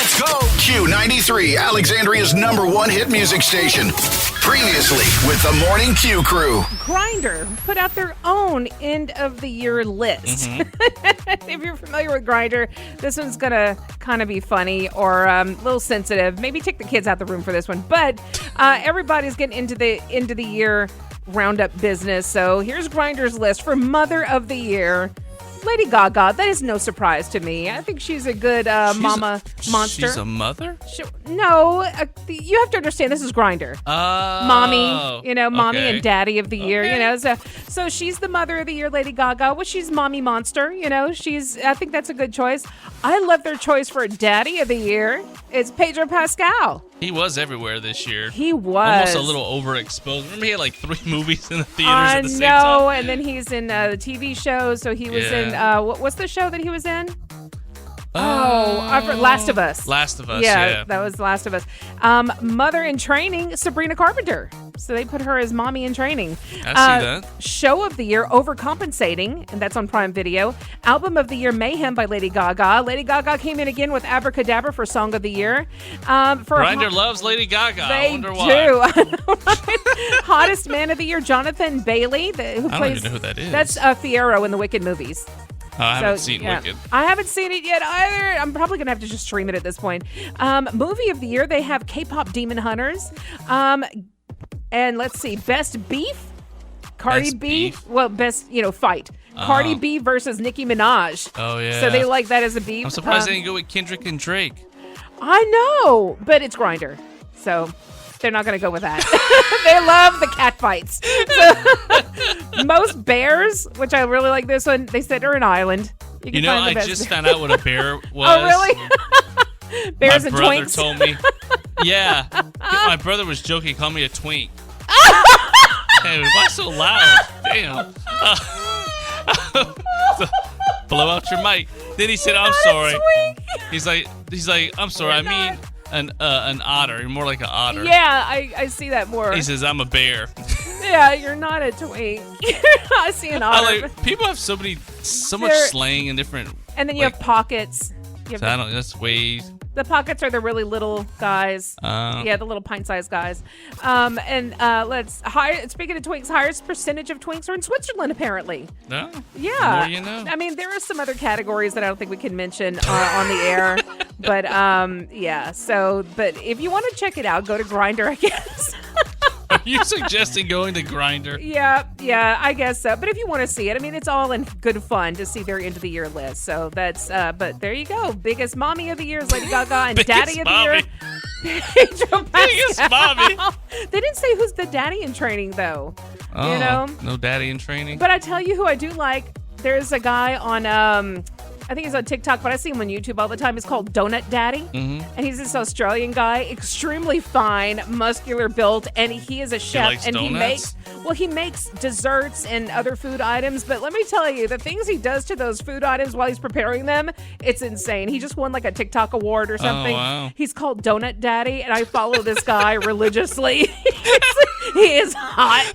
Let's go. Q93, Alexandria's #1 hit music station. Previously with the Morning Q crew. GRINDR put out their own end-of-the-year list. If you're familiar with GRINDR, this one's going to kind of be funny or a little sensitive. Maybe take the kids out the room for this one. But everybody's getting into the end-of-the-year roundup business. So here's GRINDR's list for Mother of the Year. Lady Gaga, that is no surprise to me. I think she's a good mama monster. She's a mother? No, you have to understand this is GRINDR. Mommy, mommy okay. and daddy of the year, So she's the Mother of the Year, Lady Gaga. Well, she's mommy monster, I think that's a good choice. I love their choice for daddy of the year. It's Pedro Pascal. He was everywhere this year. He was. Almost a little overexposed. Remember he had like 3 movies in the theaters at the same time? I know, and then he's in the TV show. So he was in, what's the show that he was in? Last of Us. Last of Us, yeah. That was Last of Us. Mother in Training, Sabrina Carpenter. So they put her as mommy in training. I see that. Show of the Year, Overcompensating, and that's on Prime Video. Album of the Year, Mayhem by Lady Gaga. Lady Gaga came in again with Abracadabra for Song of the Year. GRINDR loves Lady Gaga. They I wonder do. why. Hottest Man of the Year, Jonathan Bailey. Who I don't even know who that is. That's Fiyero in the Wicked movies. I haven't seen Wicked. I haven't seen it yet either. I'm probably going to have to just stream it at this point. Movie of the Year, they have K-pop Demon Hunters. And let's see, Best Beef? Cardi Best B? beef? Well, best, fight. Cardi B versus Nicki Minaj. Oh, yeah. So they like that as a beef. I'm surprised they didn't go with Kendrick and Drake. I know, but it's GRINDR. So they're not going to go with that. They love the cat fights. So, most bears, which I really like this one, they said are an island. I just found out what a bear was. Oh, really? Bears and twinks? My brother told me. Yeah. My brother was joking. He called me a twink. Hey, why so loud? Damn. Blow out your mic. Then he said, "I'm sorry." He's like, "I'm sorry. I mean an otter. You're more like an otter." Yeah, I see that more. He says, "I'm a bear." Yeah, you're not a twink. I see an otter. People have so much slang and different. And then you have pockets. That's way. The pockets are the really little guys. The little pint-sized guys. Speaking of twinks, highest percentage of twinks are in Switzerland, apparently. No. Yeah. The more you know. I mean, there are some other categories that I don't think we can mention on the air. But, but if you want to check it out, go to GRINDR, I guess. Are you suggesting going to GRINDR? Yeah, I guess so. But if you want to see it, I mean, it's all in good fun to see their end of the year list. So that's, but there you go. Biggest mommy of the year is Lady Gaga, and daddy of the year, Pedro Pascal. Biggest mommy. They didn't say who's the daddy in training, though. Oh, no daddy in training. But I tell you who I do like. There's a guy on, I think he's on TikTok, but I see him on YouTube all the time. He's called Donut Daddy. Mm-hmm. And he's this Australian guy, extremely fine, muscular built, and he is a chef. And donuts? he makes desserts and other food items. But let me tell you, the things he does to those food items while he's preparing them, it's insane. He just won like a TikTok award or something. Oh, wow. He's called Donut Daddy, and I follow this guy religiously. He is hot.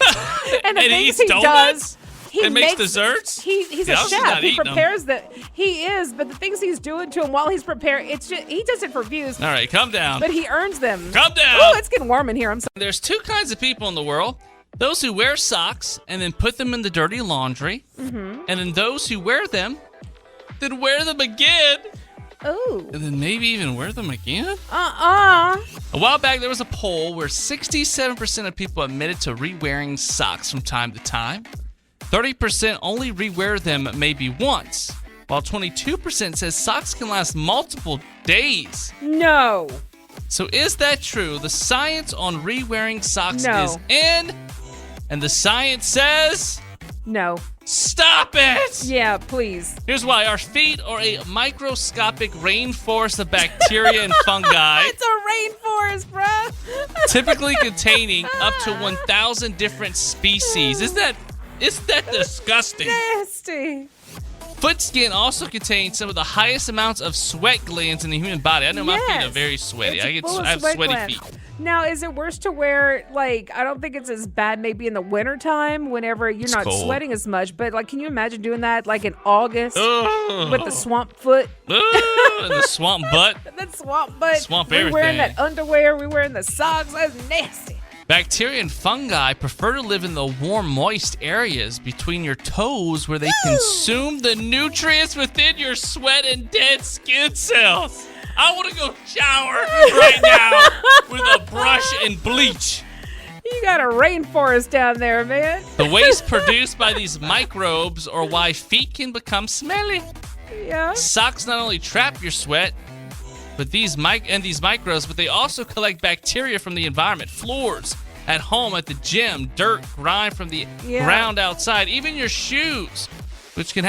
And the things he does. He makes desserts? He's a chef. He prepares He is, but the things he's doing to him while he's preparing, it's just, he does it for views. All right, calm down. But he earns them. Calm down. Oh, it's getting warm in here. I'm sorry. There's 2 kinds of people in the world. Those who wear socks and then put them in the dirty laundry. Mm-hmm. And then those who wear them, then wear them again. Oh. And then maybe even wear them again? A while back, there was a poll where 67% of people admitted to re-wearing socks from time to time. 30% only rewear them maybe once, while 22% says socks can last multiple days. No. So is that true? The science on re-wearing socks is in, and the science says... No. Stop it! Yeah, please. Here's why. Our feet are a microscopic rainforest of bacteria and fungi. It's a rainforest, bro. Typically containing up to 1,000 different species. Isn't that disgusting? Nasty. Foot skin also contains some of the highest amounts of sweat glands in the human body. I know my feet are very sweaty. I have sweaty feet. Now, is it worse to wear, like, I don't think it's as bad maybe in the wintertime whenever you're not cold. sweating as much, but, like, can you imagine doing that, like, in August Ugh. with the swamp foot? And the swamp butt. That swamp butt. Swamp We're wearing everything. that underwear. We're wearing the socks. That's nasty. Bacteria and fungi prefer to live in the warm, moist areas between your toes where they consume the nutrients within your sweat and dead skin cells. I want to go shower right now with a brush and bleach. You got a rainforest down there, man. The waste produced by these microbes are why feet can become smelly. Yeah. Socks not only trap your sweat, but these microbes, but they also collect bacteria from the environment, floors, at home, at the gym, dirt, grime from the ground outside, even your shoes, which can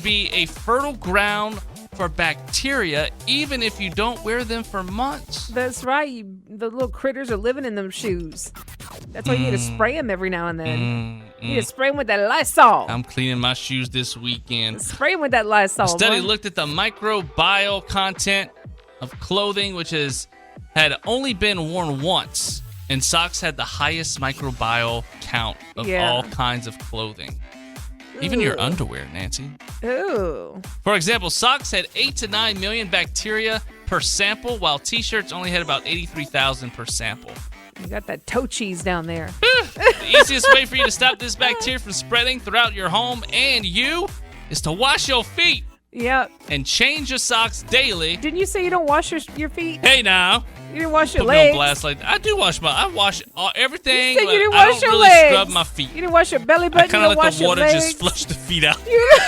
be a fertile ground for bacteria, even if you don't wear them for months. That's right. The little critters are living in them shoes. That's why you need to spray them every now and then. You need to spray them with that Lysol. I'm cleaning my shoes this weekend. Spray them with that Lysol. A study boy. looked at the microbial content of clothing, which had only been worn once, and socks had the highest microbial count of all kinds of clothing. Even your underwear, Nancy. Ooh. For example, socks had 8 to 9 million bacteria per sample, while t-shirts only had about 83,000 per sample. You got that toe cheese down there. The easiest way for you to stop this bacteria from spreading throughout your home and you is to wash your feet Yep. and change your socks daily. Didn't you say you don't wash your feet? Hey now. You didn't wash your Put me on legs. blast like that. I wash everything. You said you didn't I wash don't your really legs. scrub my feet. You didn't wash your belly I button. kind You of don't let wash the water your legs. just flush the feet out. You-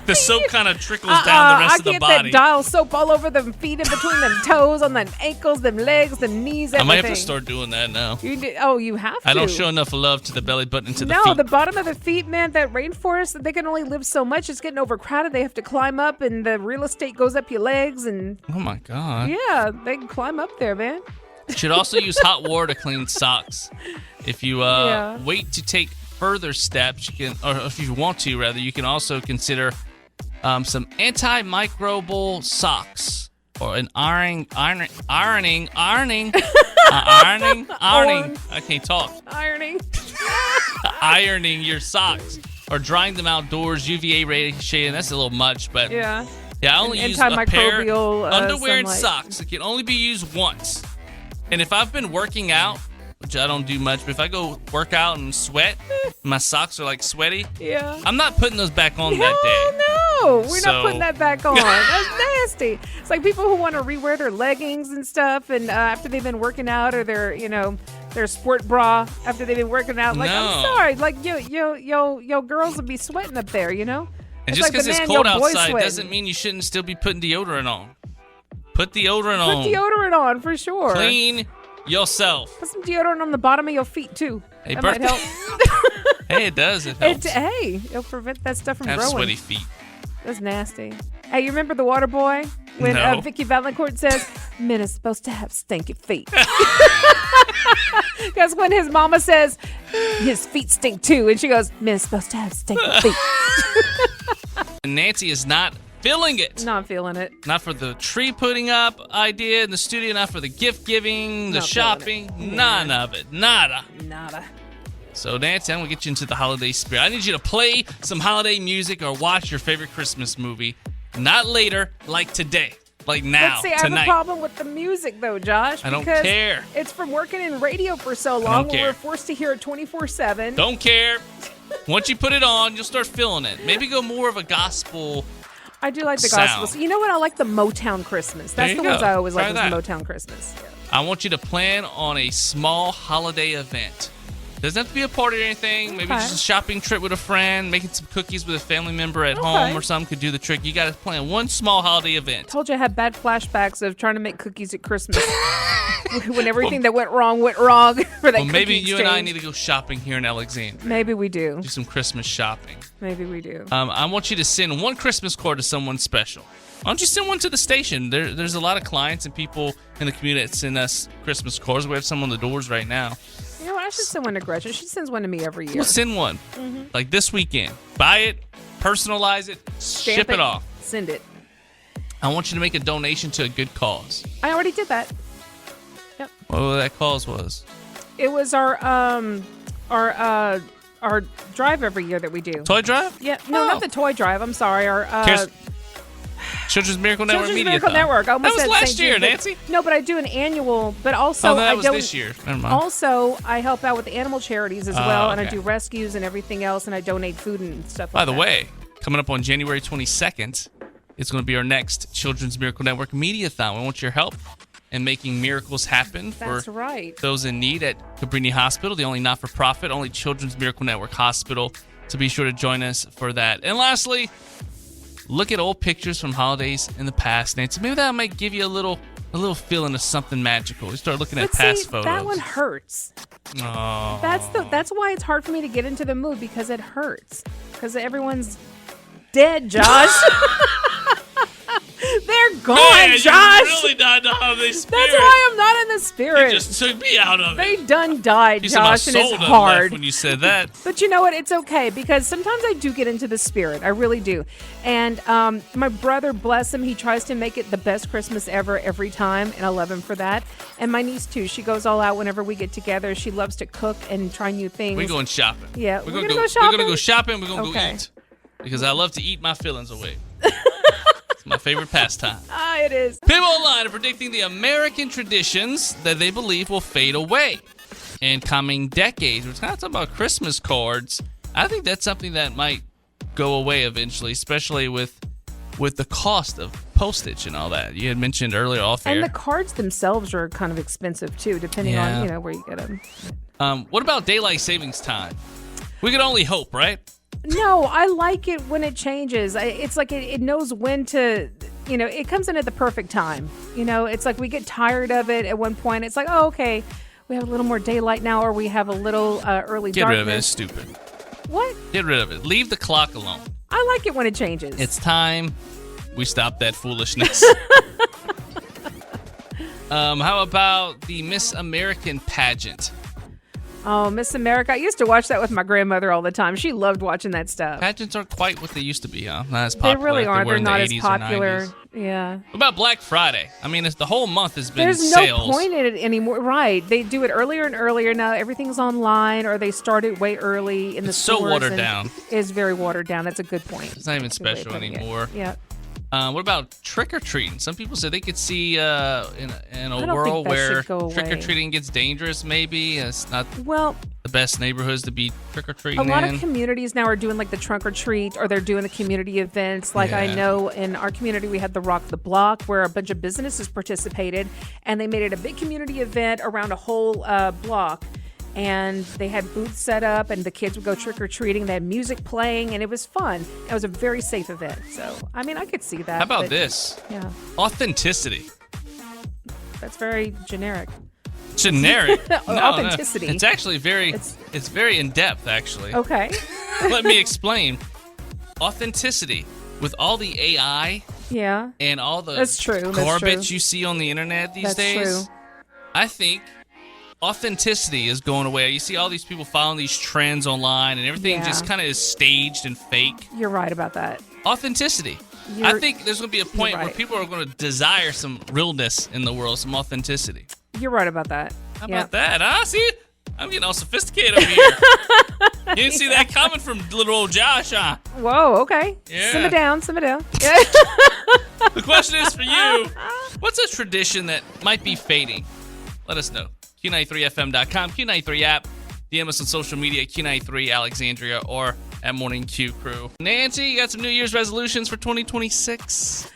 The soap kind of trickles down the rest of the I body. get that dial soap all over them feet, in between them toes, on them ankles, them legs, them knees, I everything. might have to start doing that now. You have to. I don't show enough love to the belly button and to the No, feet. the bottom of the feet, man, that rainforest, they can only live so much. It's getting overcrowded. They have to climb up, and the real estate goes up your legs. And Oh my God. yeah, they can climb up there, man. You should also use hot water to clean socks. If you wait to take further steps, you can, or if you want to, rather, you can also consider some antimicrobial socks or an ironing. I can't talk. Ironing. Ironing your socks or drying them outdoors, UVA radiation. That's a little much, but Yeah. I only use a pair Antimicrobial, underwear and sunlight. socks. It can only be used once. And if I've been working out, which I don't do much, but if I go work out and sweat, my socks are like sweaty, Yeah. I'm not putting those back on that day. Hell no. We're So- not putting that back on. That's nasty. It's like people who want to rewear their leggings and stuff, and after they've been working out, or their sport bra after they've been working out. Like, No. I'm sorry. Like, yo girls will be sweating up there, you know? And It's just like because the it's man, cold yo, boy outside sweating. doesn't mean you shouldn't still be putting deodorant on. Put deodorant on. Put deodorant on for sure. Clean yourself. Put some deodorant on the bottom of your feet too. Hey, that might birthday- help. Hey, it does. It helps. Hey, it'll prevent that stuff from Have growing. sweaty feet. That's nasty. Hey, you remember the water boy when No. Vicky Valancourt says men are supposed to have stinky feet? Because when his mama says his feet stink too, and she goes, men are supposed to have stinky feet. And Nancy is not feeling it. Not feeling it. Not for the tree putting up idea in the studio, not for the gift giving, the Not feeling shopping, it. none of it. Nada. Nada. So, Nancy, I'm going to get you into the holiday spirit. I need you to play some holiday music or watch your favorite Christmas movie. Not later, like today. Like now, But see, I tonight. have a problem with the music though, Josh. I don't because care. It's from working in radio for so long where care. we're forced to hear it 24/7. Don't care. Once you put it on, you'll start feeling it. Maybe go more of a gospel. I do like the Sound. gospel. You know what? I like the Motown Christmas. That's There the you ones go. I always Try like. that. Was the Motown Christmas. Yeah. I want you to plan on a small holiday event. Doesn't have to be a party or anything. Maybe Okay. just a shopping trip with a friend, making some cookies with a family member at Okay. home or something could do the trick. You got to plan one small holiday event. Told you I had bad flashbacks of trying to make cookies at Christmas. When everything that went wrong for that Well, maybe cookie you and I exchange. need to go shopping here in Alexandria. Maybe we do. Do some Christmas shopping. Maybe we do. I want you to send one Christmas card to someone special. Why don't you send one to the station? There's a lot of clients and people in the community that send us Christmas cards. We have some on the doors right now. You know what? I should send one to Gretchen. She sends one to me every year. We'll send one. Mm-hmm. Like this weekend. Buy it, personalize it, Stamp ship it off. Send it. I want you to make a donation to a good cause. I already did that. Yep. What that cause was? It was our drive every year that we do. Toy drive? Yeah, no, not the toy drive. I'm sorry. Our Children's Miracle Network Children's Media. Miracle Network. I almost That was said last year, Nancy. No, but I do an annual. But also, that I was don't. this year. Never mind. Also, I help out with the animal charities as well, and I okay. do rescues and everything else, and I donate food and stuff. By the way, coming up on January 22nd, it's going to be our next Children's Miracle Network Mediathon. We want your help in making miracles happen That's for right. those in need at Cabrini Hospital, the only not-for-profit, only Children's Miracle Network hospital. So be sure to join us for that. And lastly, look at old pictures from holidays in the past, Nancy. Maybe that might give you a little feeling of something magical. You start looking at past photos. That one hurts. Oh. That's why it's hard for me to get into the mood, because it hurts. Because everyone's dead, Josh. They're gone, Man, Josh. You really not know how they spirit. That's why I'm not in the spirit. You just took me out of it. They done died, You said my Josh, and soul it's done hard. left when you said that. But you know what? It's okay, because sometimes I do get into the spirit. I really do. And my brother, bless him, he tries to make it the best Christmas ever every time, and I love him for that. And my niece, too. She goes all out whenever we get together. She loves to cook and try new things. We're going shopping. Yeah, we're gonna go shopping. We're going to go shopping. We're going to Okay. go eat. Because I love to eat my feelings away. It's my favorite pastime. It is. People online are predicting the American traditions that they believe will fade away in coming decades. We're kind of talking about Christmas cards. I think that's something that might go away eventually, especially with the cost of postage and all that. You had mentioned earlier off air. And the cards themselves are kind of expensive, too, depending on, where you get them. What about daylight savings time? We can only hope, right? No, I like it when it changes. It's like it knows when to, it comes in at the perfect time. It's like we get tired of it at one point. It's like, oh, okay, we have a little more daylight now, or we have a little early Get darkness. rid of it. It's stupid. What? Get rid of it. Leave the clock alone. I like it when it changes. It's time we stop that foolishness. How about the Miss American pageant? Oh, Miss America. I used to watch that with my grandmother all the time. She loved watching that stuff. Pageants aren't quite what they used to be, huh? Not as popular. They really aren't. They were They're not in as the 80s or popular. 90s. Yeah. What about Black Friday? I mean, the whole month has been There's sales. no point in it anymore. Right. They do it earlier and earlier now. Everything's online, or they start it way early in the It's stores. so watered down. It's very watered down. That's a good point. It's not even That's a good way of special putting it. anymore. Yeah. What about trick-or-treating? Some people say they could see in a don't world think that where should go away. trick-or-treating gets dangerous, maybe. It's not Well, the best neighborhoods to be trick-or-treating a lot in. of communities now are doing like the trunk or treat, or they're doing the community events. Like I Yeah. know in our community we had the Rock the Block, where a bunch of businesses participated, and they made it a big community event around a whole block. And they had booths set up, and the kids would go trick-or-treating. They had music playing, and it was fun. It was a very safe event. So, I mean, I could see that. How about but, this? Yeah, Authenticity. that's very generic. Generic. Authenticity. No. It's actually very It's- it's very in-depth, actually. Okay. Let me explain. Authenticity. With all the AI Yeah. and all the That's true. That's garbage true. you see on the internet these That's days, true. I think authenticity is going away. You see all these people following these trends online, and everything Yeah. just kind of is staged and fake. You're right about that. Authenticity. I You're- think there's going to be a point where right. people are going to desire some realness in the world, some authenticity. You're right about that. How Yeah. about that, huh? See? I'm getting all sophisticated over here. You didn't see that coming from little old Josh, huh? Whoa, okay. Yeah. Simmer down, simmer down. Yeah. The question is for you. What's a tradition that might be fading? Let us know. Q93FM.com, Q93 app, DM us on social media, Q93 Alexandria, or at Morning Q Crew. Nancy, you got some New Year's resolutions for 2026?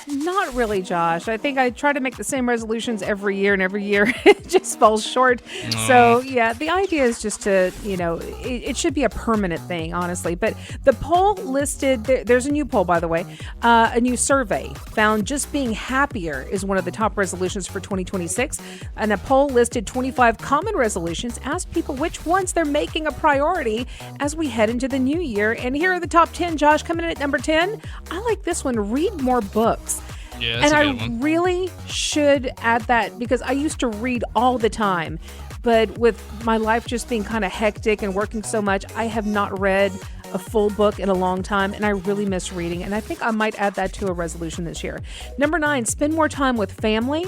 Not really, Josh. I think I try to make the same resolutions every year, and every year it just falls short. So, yeah, the idea is just to, it should be a permanent thing, honestly. But the poll listed, there's a new poll, by the way, a new survey found just being happier is one of the top resolutions for 2026. And a poll listed 25 common resolutions, asked people which ones they're making a priority as we head into the new year. And here are the top 10, Josh, coming in at number 10. I like this one, read more books. Yeah, that's And a good I one. really should add that, because I used to read all the time. But with my life just being kind of hectic and working so much, I have not read a full book in a long time, and I really miss reading. And I think I might add that to a resolution this year. Number 9, spend more time with family.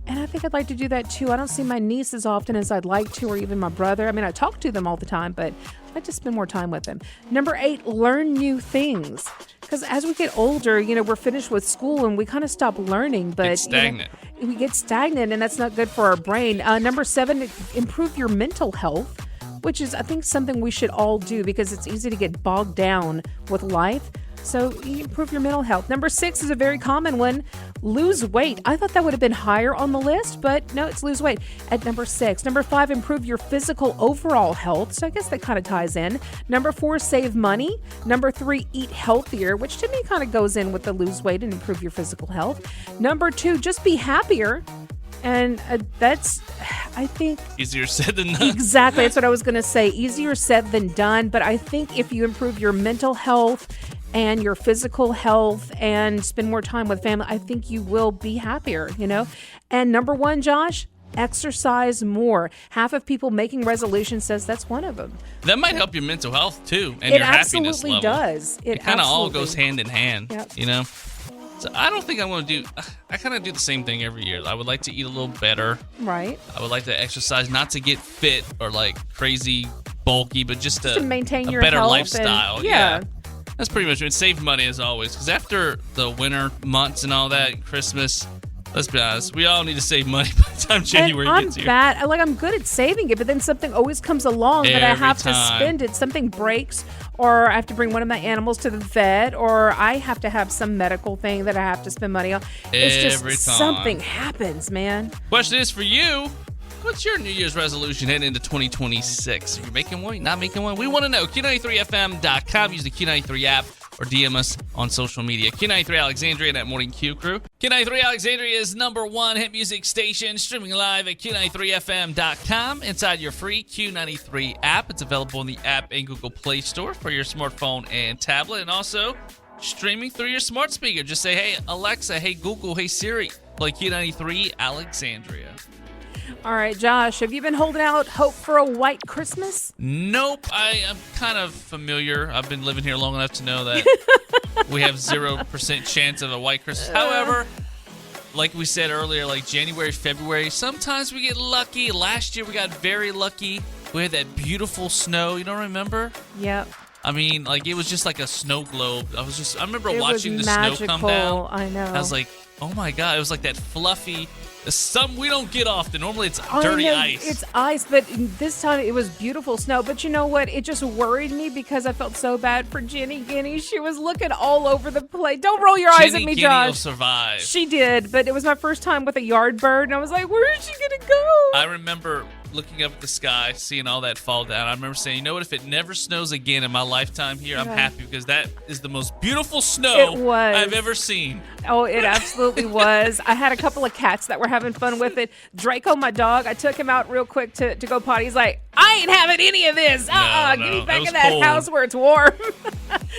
And I think I'd like to do that too. I don't see my niece as often as I'd like to, or even my brother. I mean, I talk to them all the time, but I'd like to spend more time with them. Number 8, learn new things. Because as we get older, we're finished with school and we kind of stop learning. But It's stagnant. We get stagnant, and that's not good for our brain. Number 7, improve your mental health, which is, I think, something we should all do because it's easy to get bogged down with life. So you improve your mental health. Number 6 is a very common one. Lose weight. I thought that would have been higher on the list, but no, it's lose weight at number 6. Number 5, improve your physical overall health. So I guess that kind of ties in. Number 4, save money. Number 3, eat healthier, which to me kind of goes in with the lose weight and improve your physical health. Number 2, just be happier. And that's, I think... Easier said than done. Exactly. That's what I was going to say. Easier said than done. But I think if you improve your mental health and your physical health and spend more time with family, I think you will be happier, And number 1, Josh, exercise more. Half of people making resolutions says that's one of them. That might help your mental health, too, and It your happiness absolutely level. does. It kind of all goes hand in hand, Yep. So I don't think I'm going to do... I kind of do the same thing every year. I would like to eat a little better. Right. I would like to exercise, not to get fit or crazy bulky, but just to maintain a your better health lifestyle. and- yeah. That's pretty much it. Save money as always, because after the winter months and all that, Christmas, let's be honest, we all need to save money by the time January and gets here. I'm good at saving it, but then something always comes along that I Every have to time. spend it. Something breaks, or I have to bring one of my animals to the vet, or I have to have some medical thing that I have to spend money on. It's Every just time. something happens, man. Question is for you. What's your New Year's resolution heading into 2026? Are you making one? Not making one? We want to know. Q93FM.com. Use the Q93 app or DM us on social media. Q93 Alexandria and that Morning Q crew. Q93 Alexandria's #1 hit music station, streaming live at Q93FM.com. Inside your free Q93 app. It's available in the app and Google Play Store for your smartphone and tablet. And also streaming through your smart speaker. Just say, hey, Alexa, hey, Google, hey, Siri. Play Q93 Alexandria. All right, Josh, have you been holding out hope for a white Christmas? Nope. I am kind of familiar. I've been living here long enough to know that we have 0% chance of a white Christmas. However, like we said earlier, January, February, sometimes we get lucky. Last year we got very lucky. We had that beautiful snow. You don't remember? Yep. I mean, it was just like a snow globe. I remember It watching the was snow magical. come down. I know. I was like, oh my God. It was like that fluffy, something we don't get often. Normally it's I dirty know, ice. It's ice, but this time it was beautiful snow. But you know what? It just worried me because I felt so bad for Jenny Guinea. She was looking all over the place. Don't roll your eyes at me, Jenny Josh. will survive. She did, but it was my first time with a yard bird, and I was like, where is she going to go? I remember looking up at the sky, seeing all that fall down. I remember saying, you know what, if it never snows again in my lifetime here, I'm happy because that is the most beautiful snow It was. I've ever seen. Oh, it absolutely was. I had a couple of cats that were having fun with it. Draco, my dog, I took him out real quick to go potty. He's like, I ain't having any of this. No, Get me that back was in that cold. house where it's warm.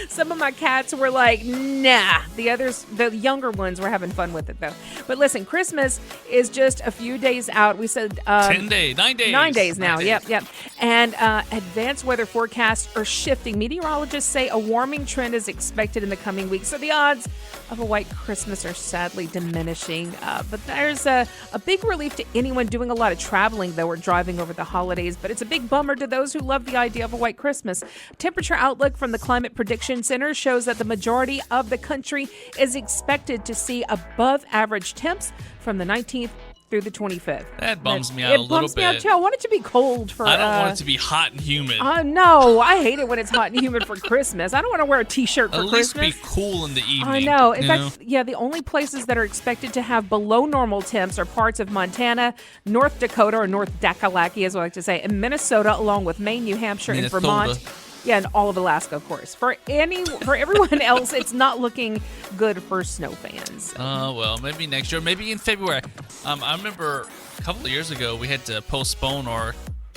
Some of my cats were like, nah. The others, the younger ones, were having fun with it, though. But listen, Christmas is just a few days out. We said 10 days, 9 days. 9 days now. 9 days. Yep. And advanced weather forecasts are shifting. Meteorologists say a warming trend is expected in the coming weeks. So the odds of a white Christmas are sadly diminishing. But there's a big relief to anyone doing a lot of traveling, though, or driving over the holidays. But it's a big bummer to those who love the idea of a white Christmas. Temperature outlook from the Climate Prediction Center shows that the majority of the country is expected to see above average temps from the 19th through the 25th. That bums me out a little bit. It bums me out, too. I want it to be cold for... I don't want it to be hot and humid. No, I hate it when it's hot and humid for Christmas. I don't want to wear a T-shirt for At least Christmas. be cool in the evening. I know. In you fact, the only places that are expected to have below normal temps are parts of Montana, North Dakota, or North Dakalaki, as I like to say, and Minnesota, along with Maine, New Hampshire, and Minnesota. Vermont. Yeah, and all of Alaska, of course. For everyone else, it's not looking good for snow fans. Well, maybe next year, maybe in February. I remember a couple of years ago, we had to postpone our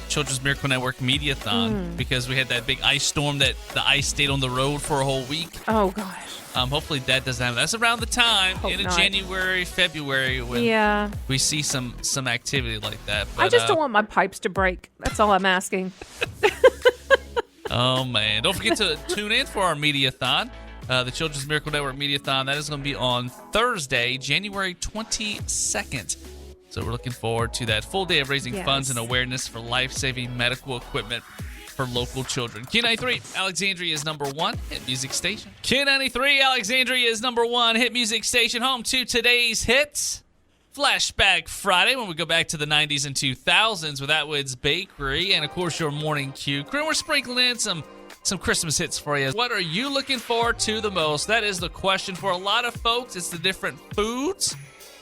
Children's Miracle Network Mediathon because we had that big ice storm that the ice stayed on the road for a whole week. Oh, gosh. Hopefully that doesn't happen. That's around the time, Hope in not. January, February, when we see some activity like that. But, I just don't want my pipes to break. That's all I'm asking. Oh, man. Don't forget to tune in for our Mediathon, the Children's Miracle Network Mediathon. That is going to be on Thursday, January 22nd. So we're looking forward to that full day of raising funds and awareness for life-saving medical equipment for local children. Q93, Alexandria is number 1 hit music station. Q93, Alexandria is number 1 hit music station, home to today's hits. Flashback Friday, when we go back to the 90s and 2000s with Atwood's Bakery, and of course your morning Q crew. We're sprinkling in some Christmas hits for you. What are you looking forward to the most? That is the question for a lot of folks. It's the different foods,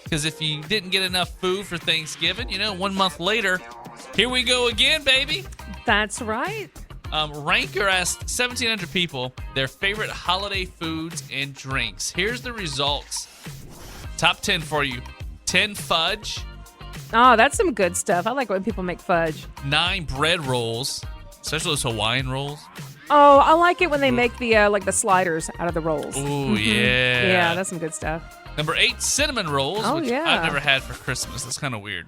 because if you didn't get enough food for Thanksgiving, 1 month later, here we go again, baby. That's right. Ranker asked 1,700 people their favorite holiday foods and drinks. Here's the results. Top 10 for you. 10 fudge. Oh, that's some good stuff. I like when people make fudge. 9 bread rolls, especially those Hawaiian rolls. Oh, I like it when they make the the sliders out of the rolls. Ooh, yeah. Yeah, that's some good stuff. Number 8, cinnamon rolls, which I've never had for Christmas. That's kind of weird.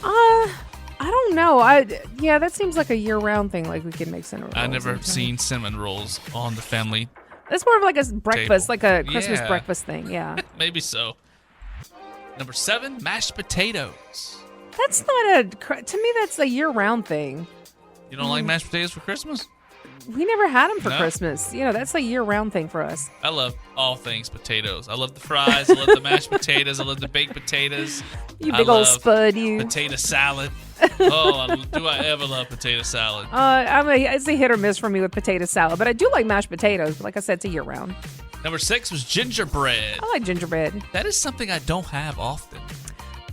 I don't know. That seems like a year-round thing. Like we can make cinnamon rolls. I've never seen cinnamon rolls on the family. It's more of like a breakfast, table. like a Christmas breakfast thing. Yeah. Maybe so. Number 7, mashed potatoes. That's not to me, that's a year-round thing. You don't like mashed potatoes for Christmas? We never had them for Christmas. That's a year-round thing for us. I love all things potatoes. I love the fries. I love the mashed potatoes. I love the baked potatoes. You big old spud, you. Potato salad. Oh, do I ever love potato salad? It's a hit or miss for me with potato salad, but I do like mashed potatoes. But like I said, it's a year-round. Number 6 was gingerbread. I like gingerbread. That is something I don't have often.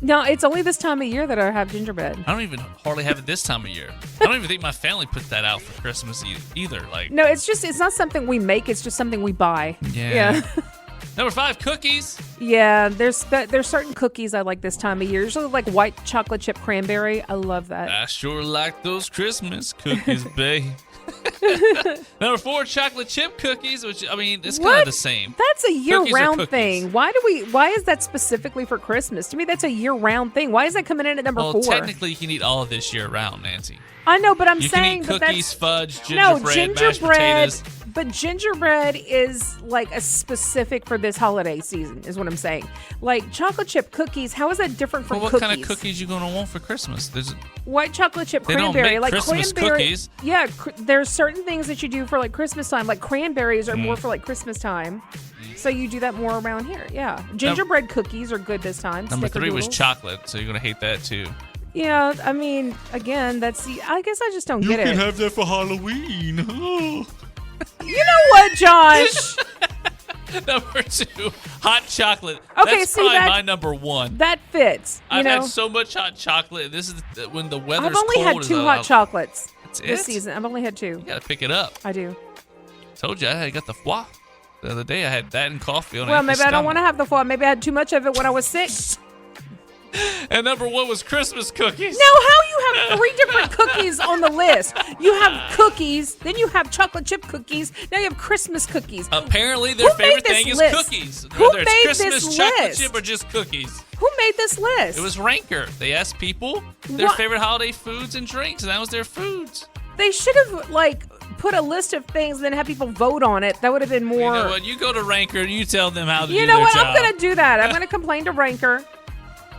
No, it's only this time of year that I have gingerbread. I don't even hardly have it this time of year. I don't even think my family put that out for Christmas either. No, it's not something we make. It's just something we buy. Yeah. Number 5, cookies. Yeah, there's certain cookies I like this time of year. Usually like white chocolate chip cranberry. I love that. I sure like those Christmas cookies, babe. Number 4, chocolate chip cookies, which it's kind of the same. That's a year-round thing. Why is that specifically for Christmas? To me, that's a year-round thing. Why is that coming in at number 4? Well, technically, you can eat all of this year-round, Nancy. I know, but you saying can eat cookies, fudge, gingerbread, mashed potatoes. But gingerbread is like a specific for this holiday season, is what I'm saying. Like chocolate chip cookies, how is that different from cookies? What kind of cookies you gonna want for Christmas? White chocolate chip they cranberry, don't make Christmas cookies. Yeah, there's certain things that you do for like Christmas time. Like cranberries are more for like Christmas time, so you do that more around here. Yeah, gingerbread cookies are good this time. Number 3 was chocolate, so you're gonna hate that too. Yeah, again, I guess I just don't get it. You can have that for Halloween. Oh. You know what, Josh? Number 2, hot chocolate. Okay, that's probably my number 1. That fits. I've had so much hot chocolate. This is when the weather's cold. I've only had 2 hot chocolates this season. I've only had 2. You gotta pick it up. I do. Told you I got the foie. The other day I had that and coffee on it. Well, maybe I don't want to have the foie. Maybe I had too much of it when I was sick. And number 1 was Christmas cookies. Now, how you have 3 different cookies on the list? You have cookies, then you have chocolate chip cookies, now you have Christmas cookies. Apparently, their favorite thing is cookies. Whether it's Christmas, chocolate chip, or just cookies. Who made this list? It was Ranker. They asked people their favorite holiday foods and drinks, and that was their foods. They should have, put a list of things and then have people vote on it. That would have been more... You know what? You go to Ranker and you tell them how to do their job. You know what? I'm going to do that. I'm going to complain to Ranker.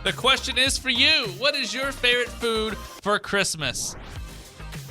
The question is for you. What is your favorite food for Christmas?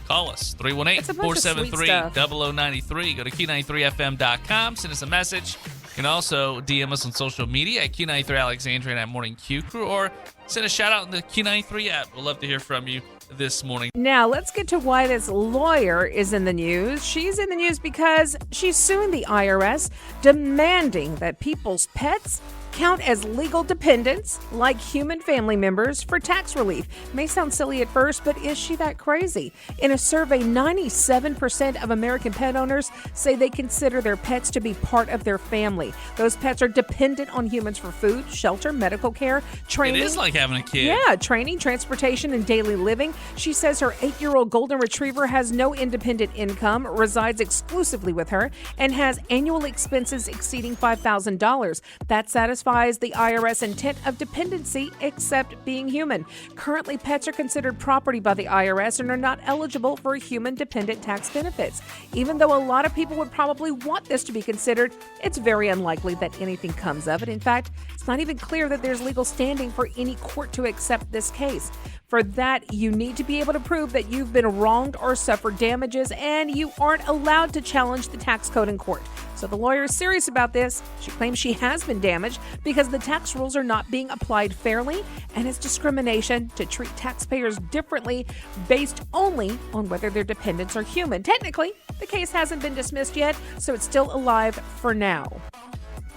Call us, 318-473-0093. Go to Q93FM.com. Send us a message. You can also DM us on social media at Q93 Alexandria and at Morning Q Crew, or send a shout out in the Q93 app. We'd love to hear from you this morning. Now, let's get to why this lawyer is in the news. She's in the news because she's suing the IRS, demanding that people's pets count as legal dependents like human family members for tax relief. May sound silly at first, but is she that crazy? In a survey, 97% of American pet owners say they consider their pets to be part of their family. Those pets are dependent on humans for food, shelter, medical care, training. It is like having a kid. Yeah, training, transportation, and daily living. She says her 8-year-old golden retriever has no independent income, resides exclusively with her, and has annual expenses exceeding $5,000. That satisfies satisfies the IRS intent of dependency except being human. Currently, pets are considered property by the IRS and are not eligible for human-dependent tax benefits. Even though a lot of people would probably want this to be considered, it's very unlikely that anything comes of it. In fact, it's not even clear that there's legal standing for any court to accept this case. For that, you need to be able to prove that you've been wronged or suffered damages, and you aren't allowed to challenge the tax code in court. So the lawyer is serious about this. She claims she has been damaged because the tax rules are not being applied fairly, and it's discrimination to treat taxpayers differently based only on whether their dependents are human. Technically, the case hasn't been dismissed yet, so it's still alive for now.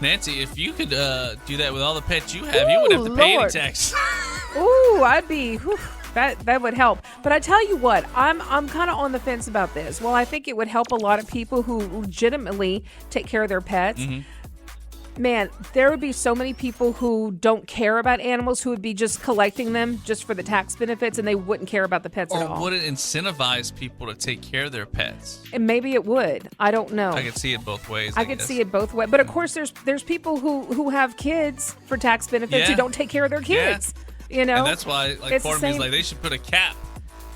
Nancy, if you could do that with all the pets you have, you wouldn't have to pay any tax. Ooh, I'd be... That would help. But I tell you what, I'm kind of on the fence about this. Well, I think it would help a lot of people who legitimately take care of their pets. Mm-hmm. Man, there would be so many people who don't care about animals who would be just collecting them just for the tax benefits, and they wouldn't care about the pets at all. Or would it incentivize people to take care of their pets? And maybe it would. I don't know. I could see it both ways. I could see it both ways. But of course, there's people who have kids for tax benefits who don't take care of their kids. Yeah. You know, and that's why, like, part of me is like, they should put a cap.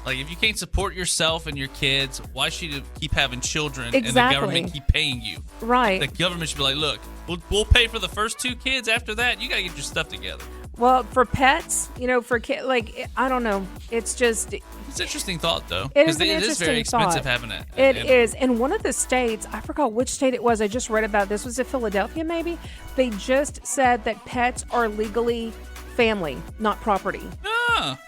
Like, if you can't support yourself and your kids, why should you keep having children and the government keep paying you? Right. The government should be like, look, we'll pay for the first 2 kids. After that, you got to get your stuff together. Well, for pets, you know, for kids, like, I don't know. It's just... It's an interesting thought, though. It is an interesting interesting very expensive thought. having it. It is. In one of the states, I forgot which state it was, I just read about this. Was it Philadelphia, maybe? They just said that pets are legally family, not property.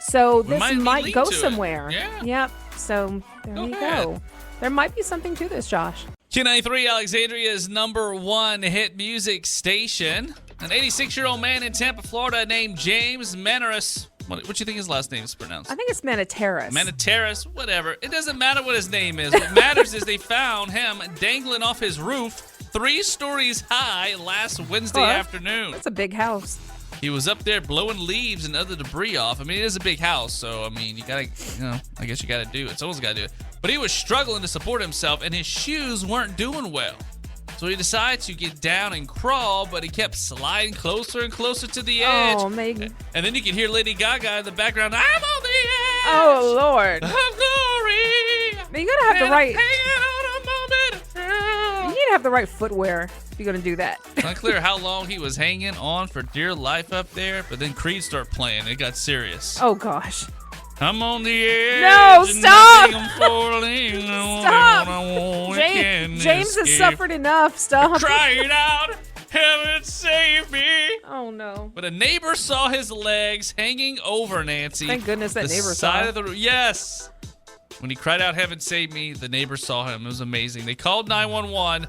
So this might go somewhere. Yeah. Yep. So there you go. There might be something to this, Josh. Q93, Alexandria's #1 hit music station. An 86-year-old man in Tampa, Florida named James Norris. What do you think his last name is pronounced? I think it's Maniteris. Maniteris, whatever. It doesn't matter what his name is. What matters is they found him dangling off his roof 3 stories high last Wednesday afternoon. That's a big house. He was up there blowing leaves and other debris off. I mean, it is a big house, so, I mean, I guess you got to do it. Someone's got to do it. But he was struggling to support himself, and his shoes weren't doing well. So he decided to get down and crawl, but he kept sliding closer and closer to the edge. Oh, Megan. And then you can hear Lady Gaga in the background, I'm on the edge. Oh, Lord. Of glory. But you got to have the right... Hanging on a moment. You need to have the right footwear if you're going to do that. It's not clear how long he was hanging on for dear life up there, but then Creed started playing. It got serious. Oh, gosh. I'm on the edge. No, stop! Stop! James has suffered enough. Stop. Crying out, heaven save me. Oh, no. But a neighbor saw his legs hanging over Nancy. Thank goodness that neighbor saw. The side of the roof. Yes. When he cried out, heaven save me, the neighbor saw him. It was amazing. They called 911.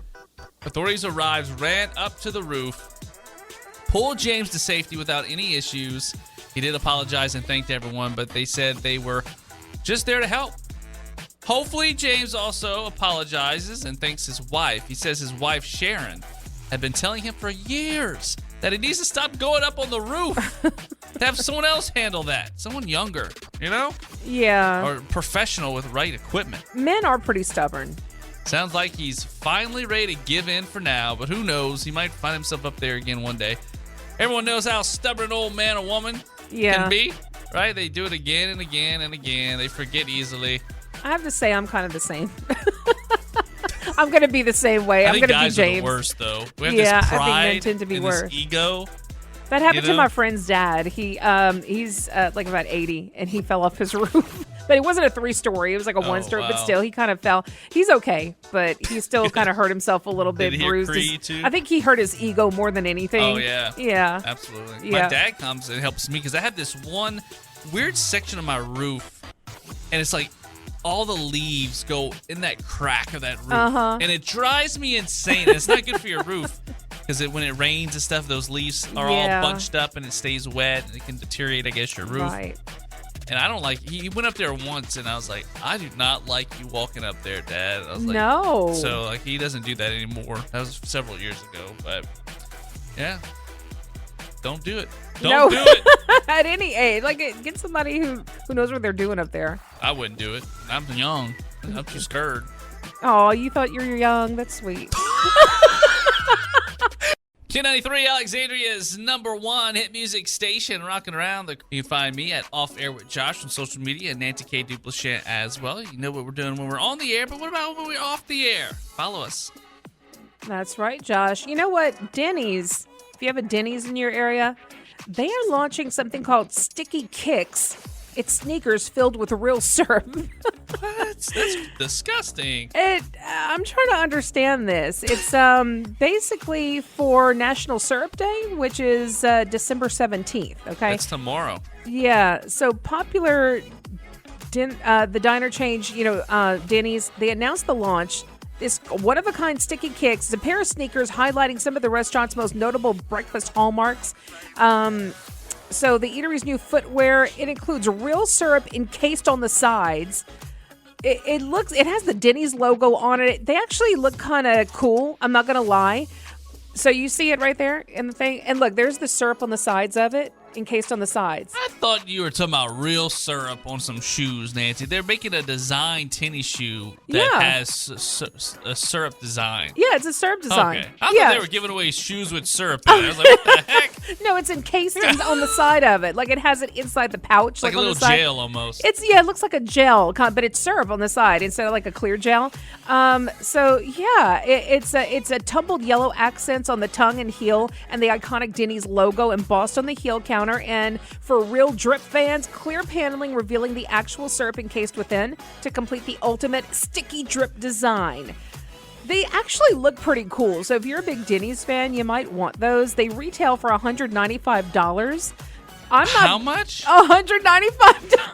Authorities arrived, ran up to the roof, pulled James to safety without any issues. He did apologize and thanked everyone, but they said they were just there to help. Hopefully, James also apologizes and thanks his wife. He says his wife, Sharon, had been telling him for years that he needs to stop going up on the roof. To have someone else handle that. Someone younger, you know? Yeah. Or professional with right equipment. Men are pretty stubborn. Sounds like he's finally ready to give in for now, but who knows? He might find himself up there again one day. Everyone knows how stubborn an old man or woman can be, right? They do it again and again and again. They forget easily. I have to say, I'm kind of the same. I'm going to be the same way. I'm going to be James. Guys are the worst, though. We have this pride, I think men tend to be worse. This ego. That happened to my friend's dad. He's like about 80, and he fell off his roof. But it wasn't a 3-story. It was like a 1-story. Wow. But still, he kind of fell. He's okay, but he still kind of hurt himself a little bit. Did he bruised hit Creed too? I think he hurt his ego more than anything. Oh, yeah. Yeah. Absolutely. Yeah. My dad comes and helps me because I have this one weird section of my roof, and it's like all the leaves go in that crack of that roof. Uh-huh. And it drives me insane. It's not good for your roof. Because when it rains and stuff, those leaves are all bunched up and it stays wet and it can deteriorate, I guess, your roof. Right. And I don't like, he went up there once and I was like, I do not like you walking up there, Dad. I was like, no. So, like, he doesn't do that anymore. That was several years ago. But, yeah. Don't do it. Don't do it. At any age. Like, get somebody who knows what they're doing up there. I wouldn't do it. I'm young. I'm too scared. Oh, you thought you were young? That's sweet. Q93, Alexandria's #1 hit music station, rocking around. You can find me at Off Air with Josh on social media and Nancy K. Duplichet as well. You know what we're doing when we're on the air, but what about when we're off the air? Follow us. That's right, Josh. You know what? Denny's, if you have a Denny's in your area, they are launching something called Sticky Kicks. It's sneakers filled with real syrup. What? That's disgusting. I'm trying to understand this. It's basically for National Syrup Day, which is December 17th, okay? It's tomorrow. Yeah, so popular, the diner change, Denny's, they announced the launch. This one-of-a-kind Sticky Kicks is a pair of sneakers highlighting some of the restaurant's most notable breakfast hallmarks. So the eatery's new footwear, it includes real syrup encased on the sides. It has the Denny's logo on it. They actually look kind of cool. I'm not going to lie. So you see it right there in the thing. And look, there's the syrup on the sides of it, encased on the sides. I thought you were talking about real syrup on some shoes, Nancy. They're making a design tennis shoe that has a syrup design. Yeah, it's a syrup design. Okay. I thought they were giving away shoes with syrup in it. I was like, what the heck? No, it's encased on the side of it. Like it has it inside the pouch. Like a little gel almost. It looks like a gel, but it's syrup on the side instead of like a clear gel. It's a tumbled yellow accents on the tongue and heel, and the iconic Denny's logo embossed on the heel counter. And for real drip fans, clear paneling revealing the actual syrup encased within to complete the ultimate sticky drip design. They actually look pretty cool. So if you're a big Denny's fan, you might want those. They retail for $195. How much? $195.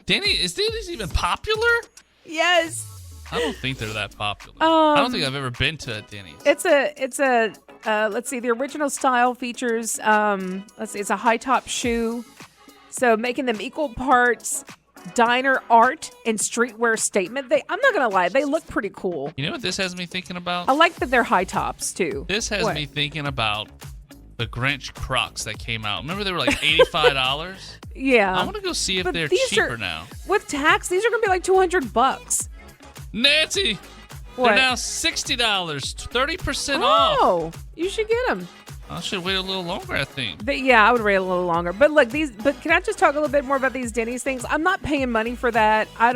Is Denny's even popular? Yes. I don't think they're that popular. I don't think I've ever been to a Denny's. It's a let's see, the original style features, it's a high top shoe. So making them equal parts diner art and streetwear statement. I'm not going to lie, they look pretty cool. You know what this has me thinking about? I like that they're high tops too. This has me thinking about the Grinch Crocs that came out. Remember they were like $85? Yeah. I want to go see if they're cheaper now. With tax, these are going to be like $200. Nancy, what? They're now $60, 30% off. Oh, you should get them. I should wait a little longer, I think. But yeah, I would wait a little longer. But look, but can I just talk a little bit more about these Denny's things? I'm not paying money for that. I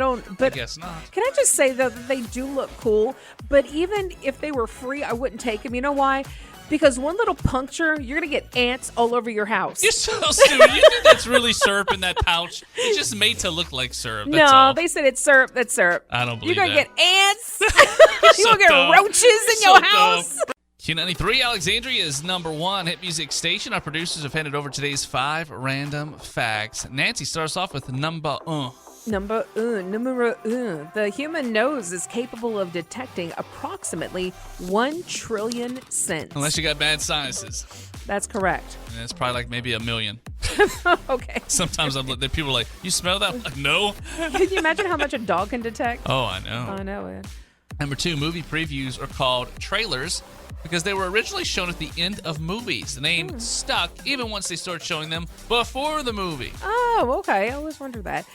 guess not. Can I just say, though, that they do look cool? But even if they were free, I wouldn't take them. You know why? Because one little puncture, you're going to get ants all over your house. You're so stupid. You think that's really syrup in that pouch? It's just made to look like syrup. That's all. They said it's syrup. That's syrup. I don't believe You're going to that. get ants. You're going to get roaches in your house. Q93, Alexandria's #1 hit music station. Our producers have handed over today's 5 random facts. Nancy starts off with number 1. Numero un. The human nose is capable of detecting approximately 1 trillion scents. Unless you got bad sinuses. That's correct. And it's probably like maybe 1 million. Okay. Sometimes people are like, you smell that? I'm like, no. Can you imagine how much a dog can detect? Oh, I know. I know it. Number 2, movie previews are called trailers because they were originally shown at the end of movies. The name stuck even once they started showing them before the movie. Oh, okay. I always wondered that.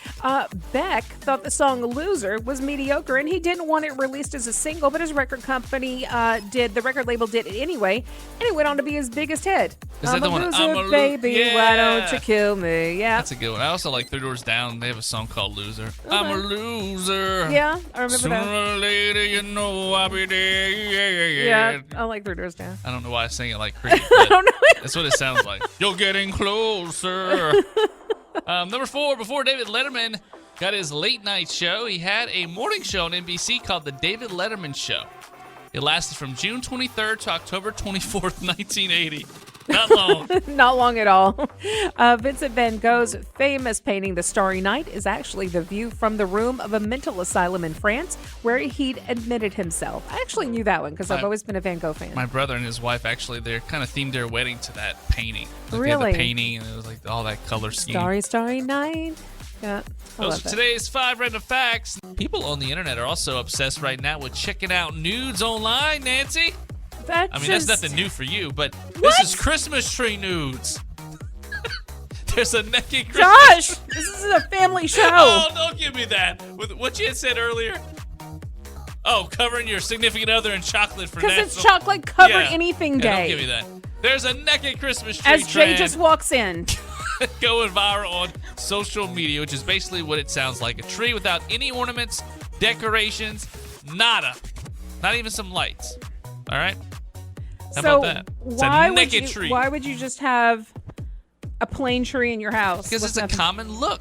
Beck thought the song Loser was mediocre, and he didn't want it released as a single, but his record company the record label did it anyway, and it went on to be his biggest hit. Is that the one? I'm a loser, baby, why don't you kill me? Yeah. That's a good one. I also like Three Doors Down. They have a song called Loser. Okay. I'm a loser. Yeah, I remember Sooner that. or later, you know I'll be there. Yeah, I like Three Doors Down. I don't know why I sing it like crazy. I don't know. That's what it sounds like. You're getting closer. Number 4, before David Letterman got his late night show, he had a morning show on NBC called The David Letterman Show. It lasted from June 23rd to October 24th, 1980. Not long. Not long at all. Vincent van Gogh's famous painting, The Starry Night, is actually the view from the room of a mental asylum in France where he'd admitted himself. I actually knew that one because I've always been a Van Gogh fan. My brother and his wife, actually, they kind of themed their wedding to that painting. Like Really? They had the painting, and it was like all that color scheme. Starry, Starry Night. Yeah, Those are today's 5 random facts. People on the internet are also obsessed right now with checking out nudes online, Nancy. That's nothing new for you, but this is Christmas tree nudes. There's a naked Christmas Josh, this is a family show. Oh, don't give me that. With what you had said earlier. Oh, covering your significant other in chocolate for Because national. it's chocolate cover anything day. Don't give me that. There's a naked Christmas tree As Jay trend just walks in. going viral on social media, which is basically what it sounds like. A tree without any ornaments, decorations, nada. Not even some lights. All right? How about that? It's a naked tree. Why would you just have a plain tree in your house? Because it's a common look.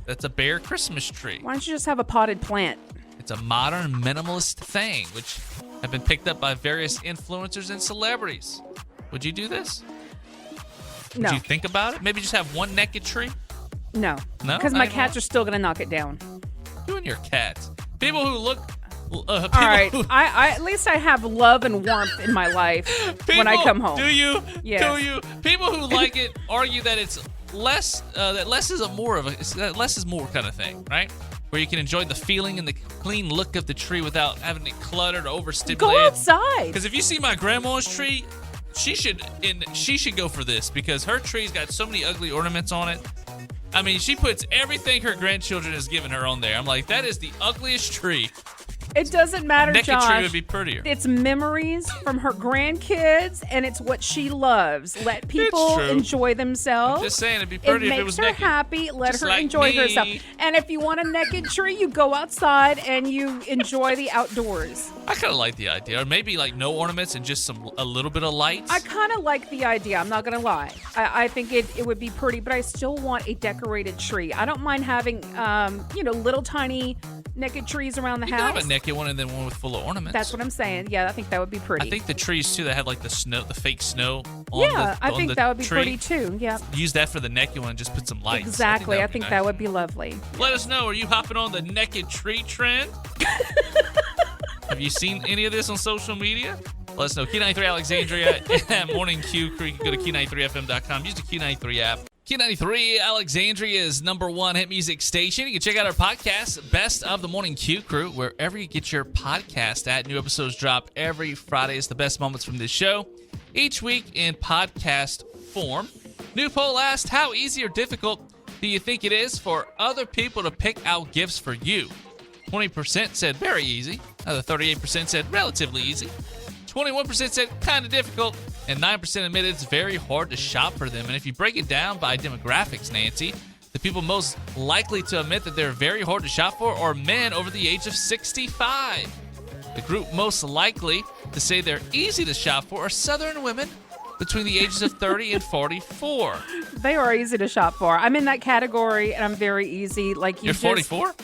That's a bare Christmas tree. Why don't you just have a potted plant? It's a modern minimalist thing, which have been picked up by various influencers and celebrities. Would you do this? No. Would you think about it? Maybe just have one naked tree? No. No? Because my cats are still going to knock it down. You and your cats. People who look... All right. I at least I have love and warmth in my life when I come home. Do you? Yes. Do you? People who like it argue that it's less. That less is less is more kind of thing, right? Where you can enjoy the feeling and the clean look of the tree without having it cluttered or overstimulated. Go outside. Because if you see my grandma's tree, she should go for this because her tree's got so many ugly ornaments on it. I mean, she puts everything her grandchildren has given her on there. I'm like, that is the ugliest tree. It doesn't matter, Naked Josh. tree would be prettier. It's memories from her grandkids, and it's what she loves. Let people enjoy themselves. I'm just saying, it'd be pretty if it was naked. It makes her happy. Let Just her like enjoy me. herself. And if you want a naked tree, you go outside and you enjoy the outdoors. I kind of like the idea. Or maybe like no ornaments and just a little bit of lights. I kind of like the idea. I'm not going to lie. I think it would be pretty, but I still want a decorated tree. I don't mind having, little tiny naked trees around the You house. can have a naked one and then one with full of ornaments. That's what I'm saying. Yeah, I think that would be pretty. I think the trees too that have like the fake snow on yeah, I think that would be tree. pretty too. Yeah. Use that for the naked one and just put some lights. Exactly. I think nice. that would be lovely. Let us know. Are you hopping on the naked tree trend? Have you seen any of this on social media? Let us know. Q93 Alexandria Morning Q Crew. You can go to Q93FM.com. Use the Q93 app. Q93 Alexandria's #1 hit music station. You can check out our podcast, Best of the Morning Q Crew, wherever you get your podcast at. New episodes drop every Friday. It's the best moments from this show, each week in podcast form. New poll asked, how easy or difficult do you think it is for other people to pick out gifts for you? 20% said very easy. Another 38% said relatively easy. 21% said kind of difficult, and 9% admitted it's very hard to shop for them. And if you break it down by demographics, Nancy, the people most likely to admit that they're very hard to shop for are men over the age of 65. The group most likely to say they're easy to shop for are Southern women between the ages of 30 and 44. They are easy to shop for. I'm in that category, and I'm very easy. Like You're 44?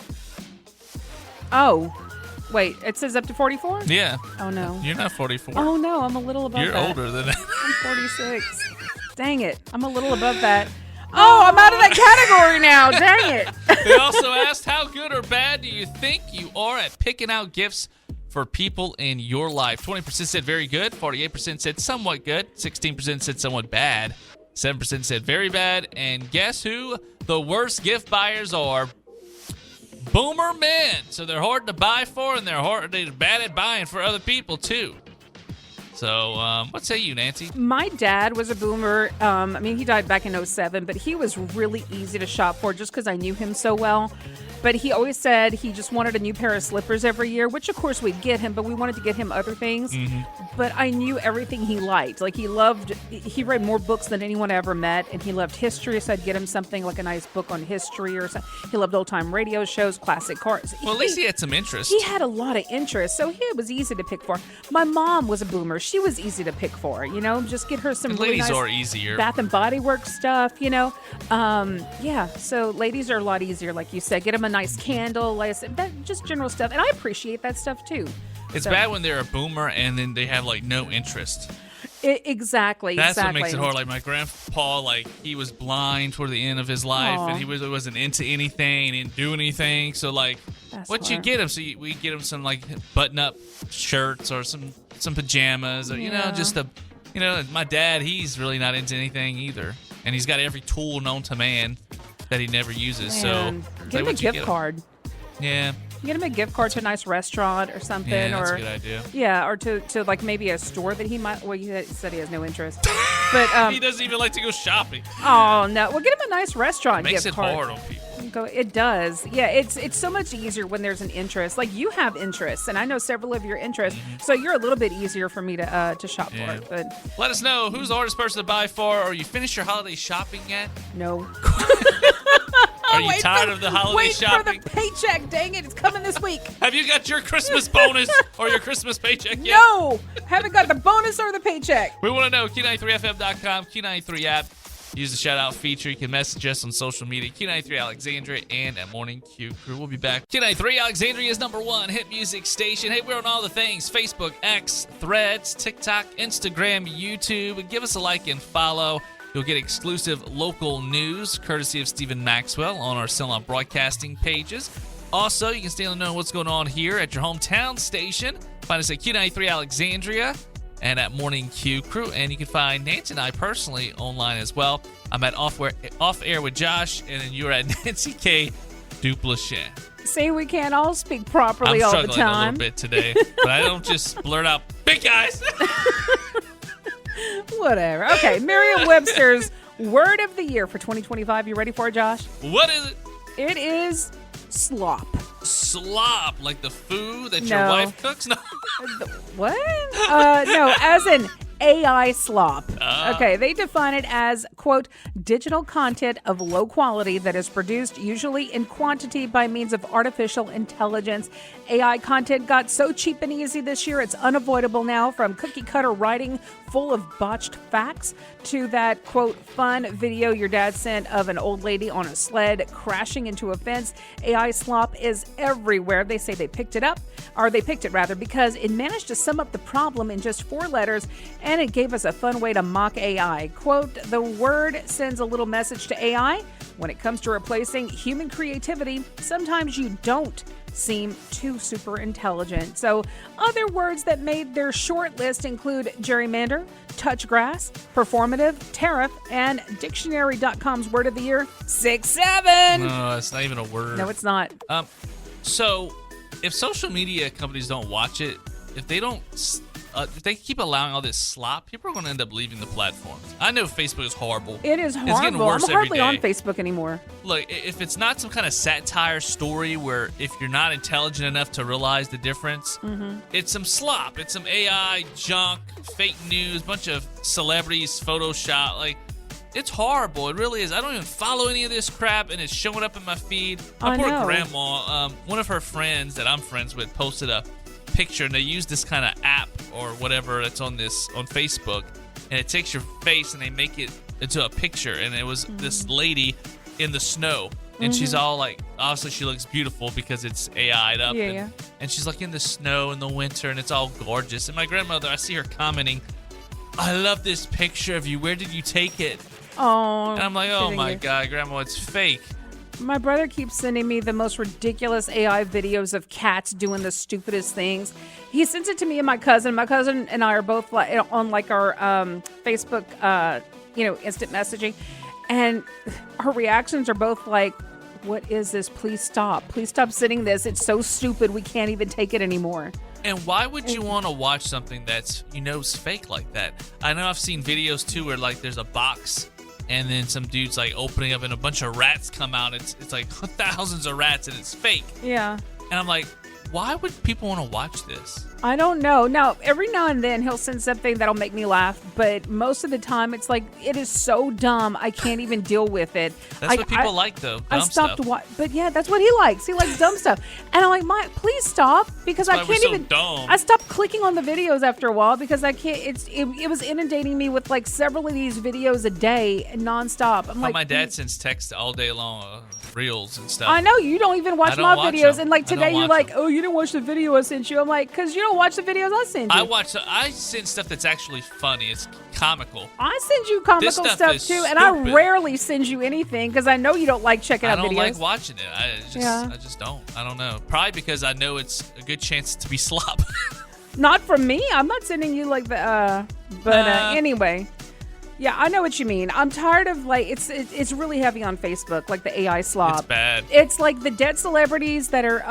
Oh. Wait, it says up to 44? Yeah. Oh, no. You're not 44. Oh, no, I'm a little above You're that. older than that. I'm 46. Dang it. I'm a little above that. Oh, I'm out of that category now. Dang it. They also asked, how good or bad do you think you are at picking out gifts for people in your life? 20% said very good. 48% said somewhat good. 16% said somewhat bad. 7% said very bad. And guess who the worst gift buyers are? Boomer men. So they're hard to buy for, and they're bad at buying for other people too. So what say you, Nancy? My dad was a boomer. He died back in 07, but he was really easy to shop for just because I knew him so well. But he always said he just wanted a new pair of slippers every year, which of course we'd get him, but we wanted to get him other things. Mm-hmm. But I knew everything he liked. Like he read more books than anyone I ever met, and he loved history, so I'd get him something like a nice book on history or something. He loved old-time radio shows, classic cars. Well, at least he had some interest. He had a lot of interest, so he was easy to pick for. My mom was a boomer. She was easy to pick for, just get her some really ladies nice are easier. Bath and Body Works stuff, so ladies are a lot easier, like you said. Get them a nice candle, like I said, just general stuff. And I appreciate that stuff, too. It's bad when they're a boomer and then they have, no interest. Exactly. That's what makes it hard. Like, my grandpa, he was blind toward the end of his life, Aww. and he wasn't into anything, he didn't do anything. So, what you get him? So we get him some, button-up shirts or some pajamas, or, my dad, he's really not into anything either. And he's got every tool known to man that he never uses. Man. So get him a gift card. Yeah. Get him a gift card to a nice restaurant or something. Yeah, that's a good idea. Yeah, or to maybe a store that he might. Well, he said he has no interest, but he doesn't even like to go shopping. Oh no! Well, get him a nice restaurant Makes gift it card. hard on people. So it does. Yeah, it's so much easier when there's an interest. Like you have interests, and I know several of your interests, so you're a little bit easier for me to shop for. But let us know who's the hardest person to buy for, or you finished your holiday shopping yet? No. Are you tired of the holiday shopping? Wait for the paycheck, dang it, it's coming this week. Have you got your Christmas bonus or your Christmas paycheck yet? No, haven't got the bonus or the paycheck. We want to know, Q93FM.com, Q93 app. Use the shout-out feature. You can message us on social media, Q93 Alexandria and at Morning Q Crew. We'll be back. Q93 Alexandria's #1 hit music station. Hey, we're on all the things: Facebook, X, Threads, TikTok, Instagram, YouTube. And give us a like and follow. You'll get exclusive local news, courtesy of Stephen Maxwell, on our Cellular Broadcasting pages. Also, you can stay on the know what's going on here at your hometown station. Find us at Q93 Alexandria and at Morning Q Crew. And you can find Nancy and I personally online as well. I'm at Off Air with Josh, and then you're at Nancy K. Duplichet. See, we can't all speak properly all the time. I'm struggling a little bit today, but I don't just blurt out, big guys. Whatever. Okay, Merriam-Webster's word of the year for 2025. You ready for it, Josh? What is it? It is slop. Slop, like the food that your wife cooks? No. What? No, as in AI slop. Okay, they define it as, quote, digital content of low quality that is produced usually in quantity by means of artificial intelligence. AI content got so cheap and easy this year, it's unavoidable now, from cookie cutter writing full of botched facts to that, quote, fun video your dad sent of an old lady on a sled crashing into a fence. AI slop is everywhere. They say they picked it rather, because it managed to sum up the problem in just 4 letters, and it gave us a fun way to mock AI. Quote, the word sends a little message to AI. When it comes to replacing human creativity, sometimes you don't seem too super intelligent. So other words that made their short list include gerrymander, touch grass, performative, tariff, and dictionary.com's word of the year, 6'7". No, it's not even a word. No, it's not. So if social media companies don't watch it, if they keep allowing all this slop, people are going to end up leaving the platforms. I know Facebook is horrible. It is horrible. It's getting worse I'm hardly every day. on Facebook anymore. Look, if it's not some kind of satire story where if you're not intelligent enough to realize the difference, it's some slop. It's some AI junk, fake news, bunch of celebrities, Photoshop. Like, it's horrible. It really is. I don't even follow any of this crap, and it's showing up in my feed. My poor grandma, one of her friends that I'm friends with, posted a picture, and they use this kind of app or whatever that's on Facebook, and it takes your face and they make it into a picture, and it was this lady in the snow, and she's all like, obviously she looks beautiful because it's AI'd up, and she's like in the snow in the winter, and it's all gorgeous. And my grandmother, I see her commenting, I love this picture of you, where did you take it? Oh, and I'm like, oh my God, Grandma, it's fake. My brother keeps sending me the most ridiculous AI videos of cats doing the stupidest things. He sends it to me and my cousin. My cousin and I are both on like our Facebook, instant messaging, and our reactions are both like, "What is this? Please stop! Please stop sending this. It's so stupid. We can't even take it anymore." And why would you want to watch something that's is fake like that? I know I've seen videos too where like there's a box, and then some dude's like opening up and a bunch of rats come out. It's like thousands of rats and it's fake. Yeah. And I'm like, why would people want to watch this? I don't know. Now, every now and then he'll send something that'll make me laugh, but most of the time it's like, it is so dumb, I can't even deal with it. That's what people like, though. I stopped watching, but yeah, that's what he likes. He likes dumb stuff. And I'm like, please stop, because I can't even. Dumb. I stopped clicking on the videos after a while because I can't. It was inundating me with like several of these videos a day, nonstop. I'm like, my dad sends texts all day long, reels and stuff. I know you don't even watch my videos, them. And like today you're like, oh, you didn't watch the video I sent you. I'm like, because you don't watch the videos I send you. I send stuff that's actually funny. It's comical. I send you comical stuff too, stupid. and I rarely send you anything because I know you don't like checking out videos. I don't like watching it. I just don't. I don't know. Probably because I know it's a good chance to be slop. Not from me. I'm not sending you like the. Anyway. Yeah, I know what you mean. I'm tired of like it's really heavy on Facebook, like the AI slop. It's bad. It's like the dead celebrities that are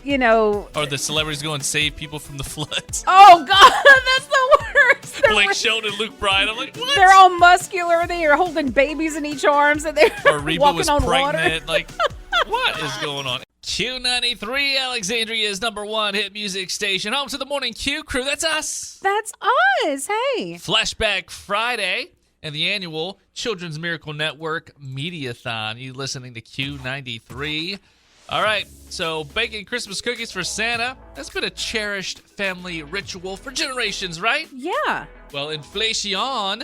or the celebrities go and save people from the floods. Oh God, that's the worst. Blake Shelton and Luke Bryan. I'm like, what? They're all muscular. They are holding babies in each arms, and they're Or Reba walking was on pregnant. water. Like, what is going on? Q93, Alexandria's #1 hit music station. Home to the Morning Q crew. That's us. That's us. Hey. Flashback Friday and the annual Children's Miracle Network Mediathon. You listening to Q93. All right, so baking Christmas cookies for Santa, that's been a cherished family ritual for generations, right? Yeah. Well, inflation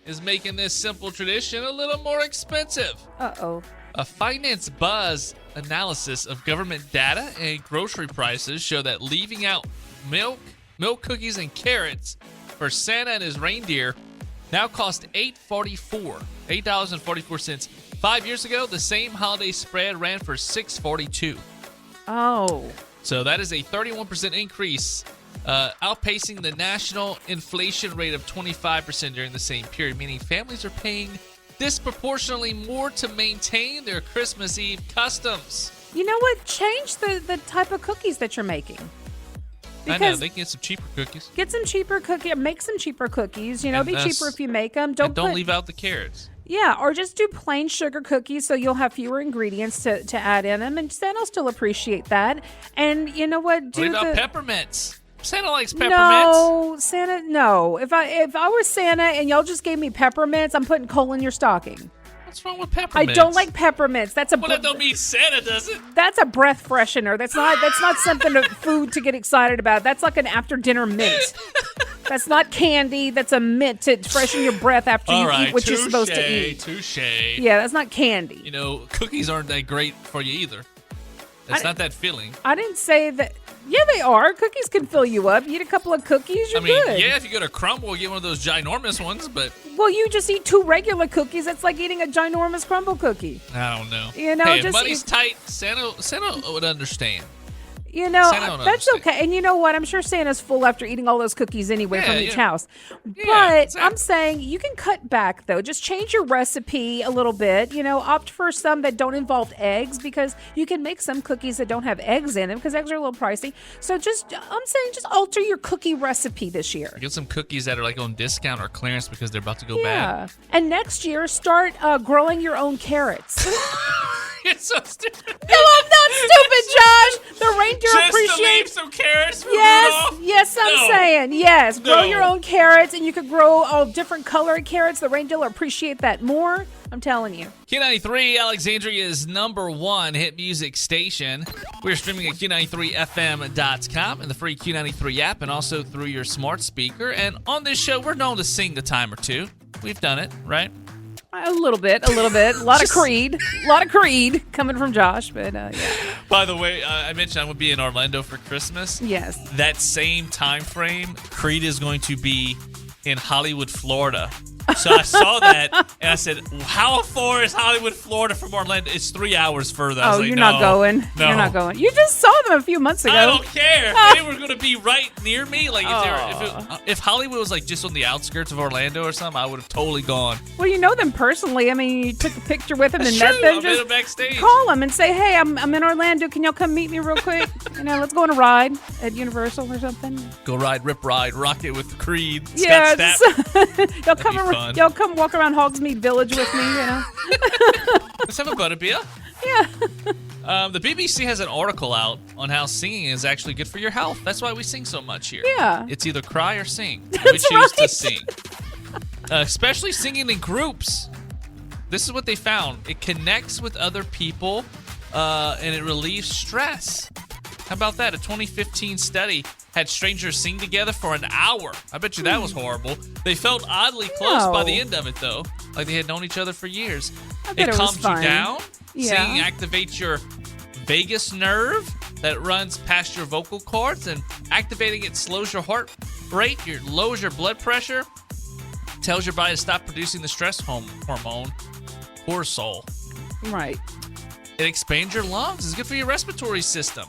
is making this simple tradition a little more expensive. Uh-oh. A Finance Buzz analysis of government data and grocery prices show that leaving out milk cookies, and carrots for Santa and his reindeer now cost $8.44. 5 years ago, the same holiday spread ran for $6.42. Oh. So that is a 31% increase, outpacing the national inflation rate of 25% during the same period, meaning families are paying disproportionately more to maintain their Christmas Eve customs. You know what? Change the type of cookies that you're making. I know, they can get some cheaper cookies. Get some cheaper cookies. Make some cheaper cookies. You know, And be cheaper if you make them. Don't leave out the carrots. Yeah, or just do plain sugar cookies so you'll have fewer ingredients to add in them, and Santa will still appreciate that. And you know what? What about peppermints? Santa likes peppermints. No, Santa, no. If I was Santa and y'all just gave me peppermints, I'm putting coal in your stocking. What's wrong with peppermints? I don't like peppermints. Well, that don't mean Santa does it. That's a breath freshener. That's not something food to get excited about. That's like an after dinner mint. That's not candy. That's a mint to freshen your breath after you eat what you're supposed to eat. Touche. Yeah, that's not candy. You know, cookies aren't that great for you either. It's not that filling. I didn't say that. Yeah, they are. Cookies can fill you up. You eat a couple of cookies, you're good. Yeah, if you go to Crumble, get one of those ginormous ones, but... Well, you just eat 2 regular cookies. That's like eating a ginormous crumble cookie. I don't know. You know, hey, if money's tight, Santa would understand. You know, that's okay. And you know what? I'm sure Santa's full after eating all those cookies anyway from each house. But exactly. I'm saying you can cut back, though. Just change your recipe a little bit. You know, opt for some that don't involve eggs, because you can make some cookies that don't have eggs in them, because eggs are a little pricey. So I'm saying just alter your cookie recipe this year. Get some cookies that are like on discount or clearance because they're about to go bad. And next year, start growing your own carrots. It's so stupid. No, I'm not stupid, Josh. The reindeer just appreciate. To leave some carrots for yes, Rudolph? Yes, I'm saying yes. Grow your own carrots, and you could grow all different colored carrots. The reindeer will appreciate that more. I'm telling you. Q93, Alexandria's #1 hit music station. We're streaming at Q93FM.com and the free Q93 app, and also through your smart speaker. And on this show, we're known to sing the time or two. We've done it, right? A little bit. A lot of Creed. A lot of Creed coming from Josh, but yeah. By the way, I mentioned I'm going to be in Orlando for Christmas. Yes. That same time frame, Creed is going to be in Hollywood, Florida. So I saw that, and I said, how far is Hollywood, Florida from Orlando? It's 3 hours further. I was like, you're not going. No. You're not going. You just saw them a few months ago. I don't care. If they were going to be right near me, like if Hollywood was like just on the outskirts of Orlando or something, I would have totally gone. Well, you know them personally. I mean, you took a picture with them and met them. Just backstage. Call them and say, hey, I'm in Orlando. Can y'all come meet me real quick? You know, let's go on a ride at Universal or something. Go ride, rip ride, rock it with Creed. Yeah, Scott Stapp. Y'all come walk around Hogsmeade Village with me, you know. Let's have a butterbeer. Yeah. The BBC has an article out on how singing is actually good for your health. That's why we sing so much here. Yeah. It's either cry or sing. We choose to sing. Especially singing in groups. This is what they found. It connects with other people, and it relieves stress. How about that? A 2015 study had strangers sing together for an hour. I bet you that was horrible. They felt oddly close by the end of it, though. Like they had known each other for years. It calms you down. Yeah. Singing activates your vagus nerve that runs past your vocal cords, and activating it slows your heart rate, lowers your blood pressure, tells your body to stop producing the stress hormone, cortisol. Right. It expands your lungs. It's good for your respiratory system.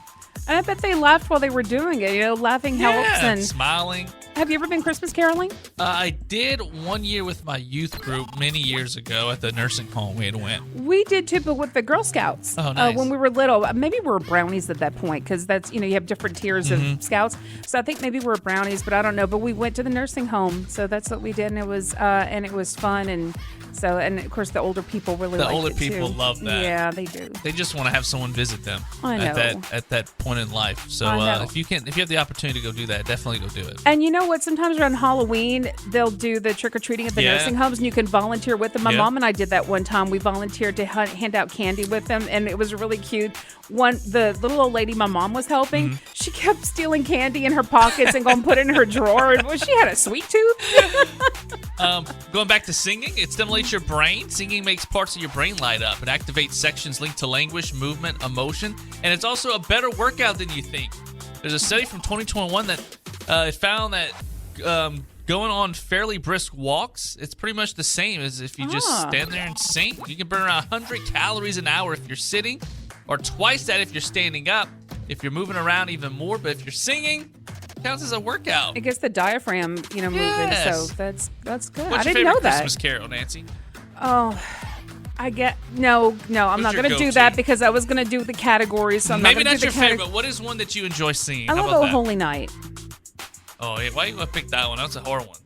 And I bet they laughed while they were doing it. You know, laughing helps and smiling. Have you ever been Christmas caroling? I did 1 year with my youth group many years ago at the nursing home we had went. We did too, but with the Girl Scouts. Oh, nice. When we were little. Maybe we were brownies at that point because that's, you have different tiers of scouts. So I think maybe we were brownies, but I don't know. But we went to the nursing home. So that's what we did. And it was fun. And of course, the older people really liked it. The older people love that. Yeah, they do. They just want to have someone visit them at that point in life. So if you have the opportunity to go do that, definitely go do it. And you know what? Sometimes around Halloween, they'll do the trick-or-treating at the nursing homes, and you can volunteer with them. My mom and I did that one time. We volunteered to hand out candy with them, and it was really cute. The little old lady my mom was helping, she kept stealing candy in her pockets and going to put it in her drawer. Well, she had a sweet tooth. Going back to singing, it stimulates your brain. Singing makes parts of your brain light up. It activates sections linked to language, movement, emotion, and it's also a better workout than you think. There's a study from 2021 that found that going on fairly brisk walks, it's pretty much the same as if you just stand there and sing. You can burn around 100 calories an hour if you're sitting, or twice that if you're standing up. If you're moving around, even more. But if you're singing, it counts as a workout. It gets the diaphragm, moving. So that's good. What's I your didn't know favorite that. Christmas carol, Nancy? Oh, no, I'm not going to do that because I was going to do the categories. So I'm Maybe not not do your the favorite. What is one that you enjoy singing? I How love about Oh that? Holy Night. Oh, yeah. Why you going to pick that one? That's a hard one.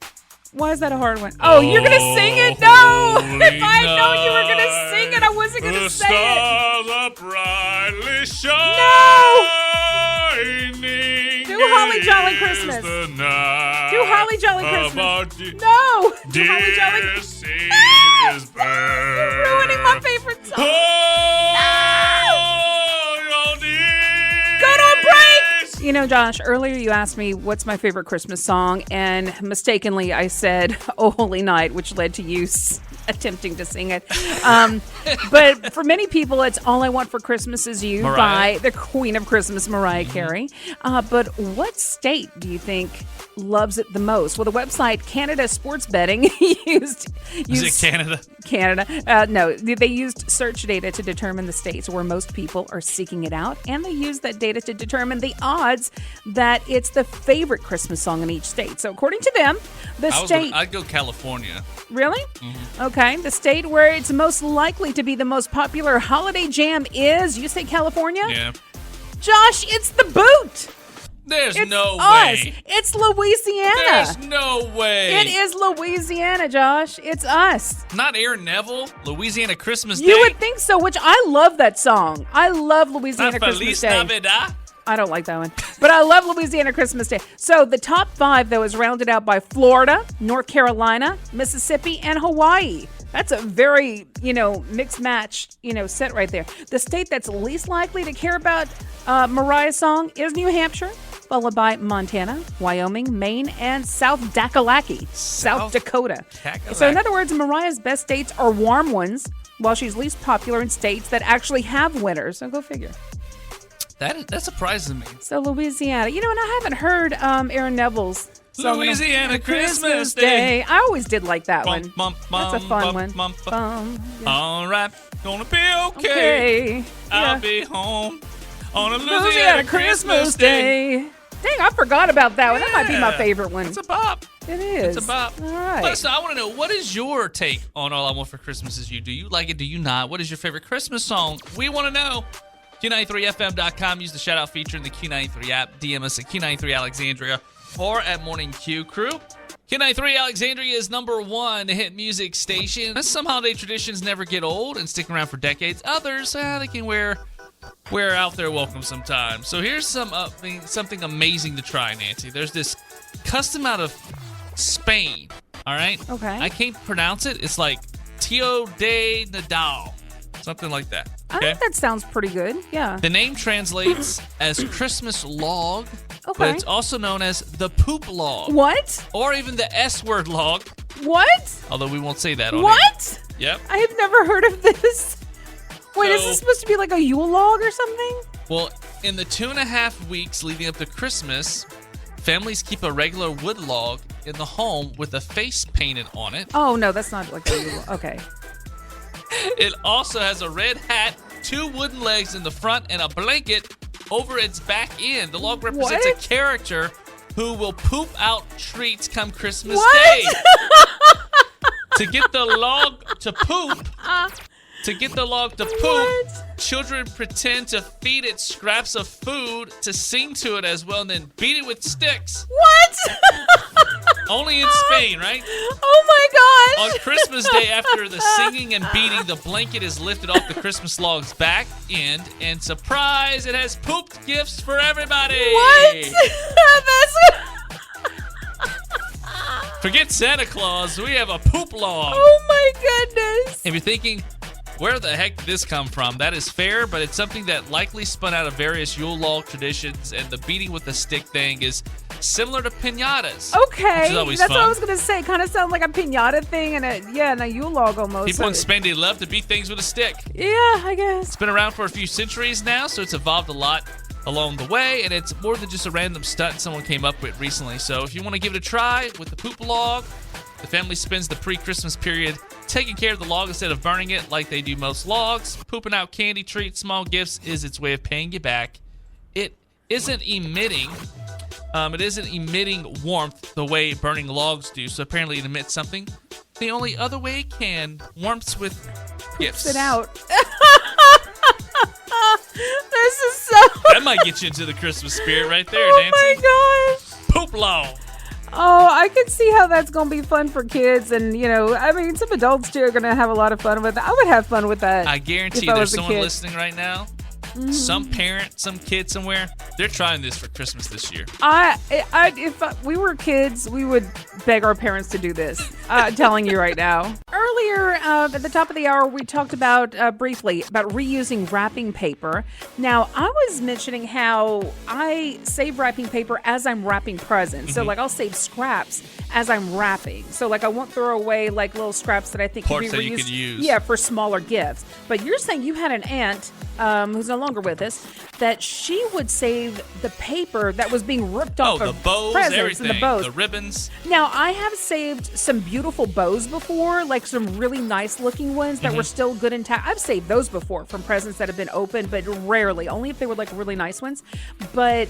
Why is that a hard one? Oh, you're going to sing it? No! If I had known you were going to sing it, I wasn't going to say it. The stars are brightly shining. Do Holly Jolly Christmas. Do Holly Jolly Christmas. No! Do Holly Jolly Christmas. You're ruining my favorite song. Go to a break! Josh, earlier you asked me what's my favorite Christmas song, and mistakenly I said Oh Holy Night, which led to you attempting to sing it. But for many people, it's All I Want for Christmas Is You by the Queen of Christmas, Mariah Carey. But what state do you think loves it the most? Well, the website Canada Sports Betting used Is it Canada? Canada. No, they used search data to determine the states where most people are seeking it out, and they used that data to determine the odds that it's the favorite Christmas song in each state. So according to them, I'd go California. Really? Mm-hmm. Okay. The state where it's most likely to be the most popular holiday jam is, you say California? Yeah. Josh, it's the boot. There's It's no us. way. It's Louisiana. There's no way. It is Louisiana, Josh. It's us. Not Aaron Neville, Louisiana Christmas Day. You would think so, which I love that song. I love Louisiana Not Christmas Feliz Day. Navidad. I don't like that one. But I love Louisiana Christmas Day. So the top 5, though, is rounded out by Florida, North Carolina, Mississippi, and Hawaii. That's a very, mixed match, set right there. The state that's least likely to care about Mariah's song is New Hampshire, followed by Montana, Wyoming, Maine, and South Dakota. So in other words, Mariah's best states are warm ones, while she's least popular in states that actually have winters. So go figure. That surprises me. So Louisiana, and I haven't heard Aaron Neville's song. Louisiana Christmas Day. I always did like that one. That's a fun one. Yeah. All right, gonna be okay. Okay. I'll Yeah. be home on a Louisiana Christmas Day. Dang, I forgot about that one. That might be my favorite one. It's a bop. It is. It's a bop. All right. Listen, I want to know, what is your take on All I Want for Christmas Is You? Do you like it? Do you not? What is your favorite Christmas song? We want to know. Q93FM.com. Use the shout-out feature in the Q93 app. DM us at Q93 Alexandria or at Morning Q Crew. Q93 Alexandria is #1 hit music station. Some holiday traditions never get old and stick around for decades. Others, they can wear out their welcome sometimes. So here's something amazing to try, Nancy. There's this custom out of Spain, all right? Okay. I can't pronounce it. It's like Tio de Nadal, something like that. I Okay? think that sounds pretty good. Yeah. The name translates as Christmas log, Okay. but it's also known as the poop log. What? Or even the S-word log, What? although we won't say that on What? here. Yep. I have never heard of this. Wait, is So- this supposed to be like a Yule log or something? Well, in the 2.5 weeks leading up to Christmas, families keep a regular wood log in the home with a face painted on it. Oh, no, that's not like a Yule log. Okay. It also has a red hat, 2 wooden legs in the front, and a blanket over its back end. The log represents What? a character who will poop out treats come Christmas What? Day. To get the log to poop. What? Children pretend to feed it scraps of food to sing to it as well, and then beat it with sticks. What? Only in Spain, right? Oh my gosh. On Christmas Day, after the singing and beating, the blanket is lifted off the Christmas log's back end, and surprise, it has pooped gifts for everybody. What? Forget Santa Claus, we have a poop log. Oh my goodness. If you're thinking, where the heck did this come from? That is fair, but it's something that likely spun out of various Yule log traditions, and the beating with the stick thing is similar to piñatas. Okay, which is always that's fun. what I was gonna say. Kind of sounds like a piñata thing, and a Yule log almost. People in Spain, they love to beat things with a stick. Yeah, I guess. It's been around for a few centuries now, so it's evolved a lot along the way, and it's more than just a random stunt someone came up with recently. So if you want to give it a try with the poop log, the family spends the pre-Christmas period taking care of the log instead of burning it like they do most logs. Pooping out candy, treats, small gifts is its way of paying you back. It isn't emitting warmth the way burning logs do, so apparently it emits something the only other way it can, warmth with gifts. Poops it out. This is so... That might get you into the Christmas spirit right there, Oh Nancy. my gosh. Poop log. Oh, I can see how that's going to be fun for kids. And, I mean, some adults, too, are going to have a lot of fun with it. I would have fun with that. I guarantee there's someone listening right now, some parent, some kid somewhere, they're trying this for Christmas this year. If we were kids, we would beg our parents to do this. I'm telling you right now. Earlier, at the top of the hour, we talked about briefly about reusing wrapping paper. Now, I was mentioning how I save wrapping paper as I'm wrapping presents. So, I'll save scraps as I'm wrapping. So, I won't throw away little scraps that I think Parts could be that reused. you could use. Yeah, for smaller gifts. But you're saying you had an aunt who's no longer with us, that she would save the paper that was being ripped off the of bows, presents everything, and the bows. the ribbons. Now, I have saved some beautiful bows before, some really nice looking ones that were still good intact. I've saved those before from presents that have been opened, but rarely, only if they were really nice ones. But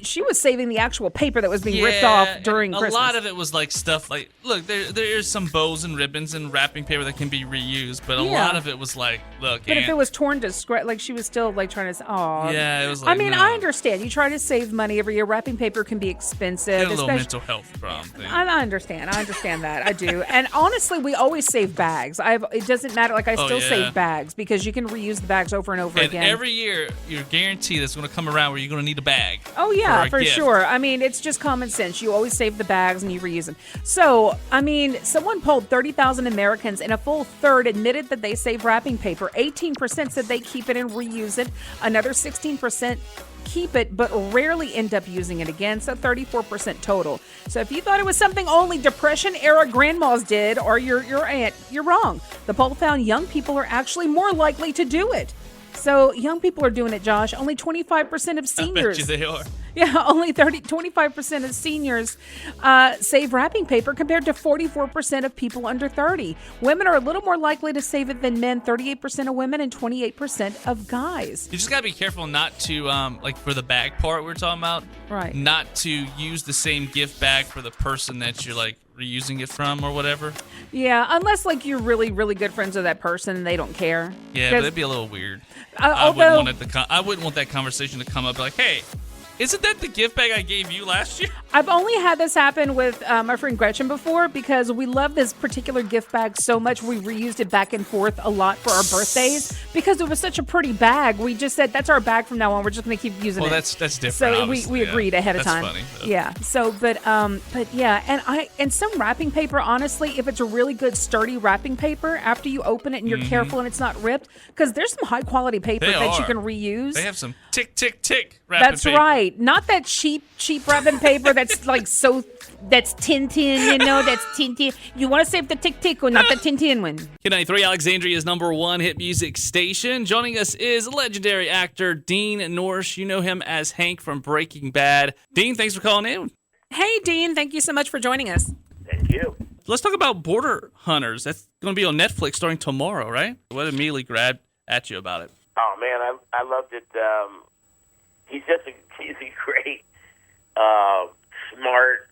she was saving the actual paper that was being ripped off during Christmas. A lot of it was stuff look, there's some bows and ribbons and wrapping paper that can be reused, but a lot of it was look. But if it was torn to scratch, she was still trying to. Oh, yeah, it was. I mean, no. I understand. You try to save money every year. Wrapping paper can be expensive. Get a little mental health problem thing. I understand. I understand that. I do. And honestly, we always save bags. It doesn't matter. I still save bags because you can reuse the bags over and over again. And every year, you're guaranteed that's going to come around where you're going to need a bag. Oh, yeah, for gift. sure. I mean, it's just common sense. You always save the bags and you reuse them. So, I mean, someone polled 30,000 Americans and a full third admitted that they save wrapping paper. 18% said they keep it and reuse it. Another 16% keep it but rarely end up using it again, so 34% total. So if you thought it was something only Depression-era grandmas did or your aunt, you're wrong. The poll found young people are actually more likely to do it. So young people are doing it, Josh. Only 25% of seniors. I bet you they are. Yeah, only 25% of seniors save wrapping paper compared to 44% of people under 30. Women are a little more likely to save it than men, 38% of women and 28% of guys. You just got to be careful not to, for the bag part we're talking about, right? Not to use the same gift bag for the person that you're, reusing it from or whatever. Yeah, unless, you're really, really good friends with that person and they don't care. Yeah, but it'd be a little weird. I wouldn't want that conversation to come up hey, isn't that the gift bag I gave you last year? I've only had this happen with my friend Gretchen before because we love this particular gift bag so much. We reused it back and forth a lot for our birthdays because it was such a pretty bag. We just said, that's our bag from now on. We're just going to keep using it. Well, that's different. So we agreed ahead of time. That's funny. Though. Yeah. So, but yeah. And some wrapping paper, honestly, if it's a really good sturdy wrapping paper, after you open it and you're careful and it's not ripped, because there's some high quality paper that you can reuse. They have some tick, tick, tick wrapping paper. That's right. Not that cheap wrapping paper that's that's Tintin, that's Tintin. You want to save the tick one, not the Tintin one. Hit 93, Alexandria's #1 hit music station. Joining us is legendary actor Dean Norris. You know him as Hank from Breaking Bad. Dean, thanks for calling in. Hey, Dean, thank you so much for joining us. Thank you. Let's talk about Border Hunters. That's going to be on Netflix starting tomorrow, right? What immediately grabbed at you about it? Oh, man, I loved it. He's a great smart,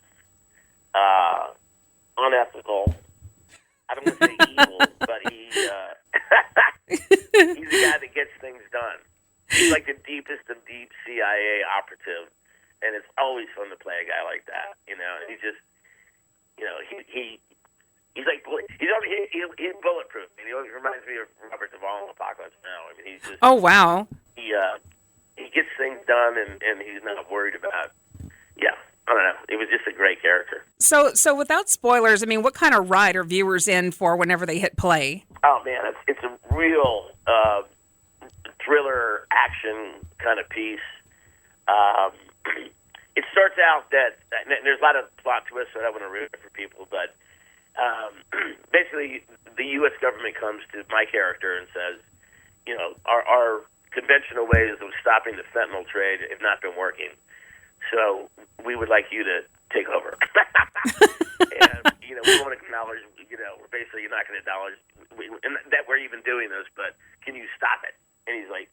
unethical. I don't want to say evil, but he's the guy that gets things done. He's like the deepest of deep CIA operative, and it's always fun to play a guy like that. And he's just, he's like he's bulletproof. He always reminds me of Robert Duvall in Apocalypse Now. I mean, he's just Oh, wow. He gets things done, and he's not worried about. Yeah. I don't know. It was just a great character. So without spoilers, I mean, what kind of ride are viewers in for whenever they hit play? Oh, man, it's a real thriller action kind of piece. It starts out that there's a lot of plot twists, so I don't want to ruin it for people, but basically the U.S. government comes to my character and says, our conventional ways of stopping the fentanyl trade have not been working. So we would like you to take over. And, we won't acknowledge, we're basically not going to acknowledge that we're even doing this, but can you stop it? And he's like,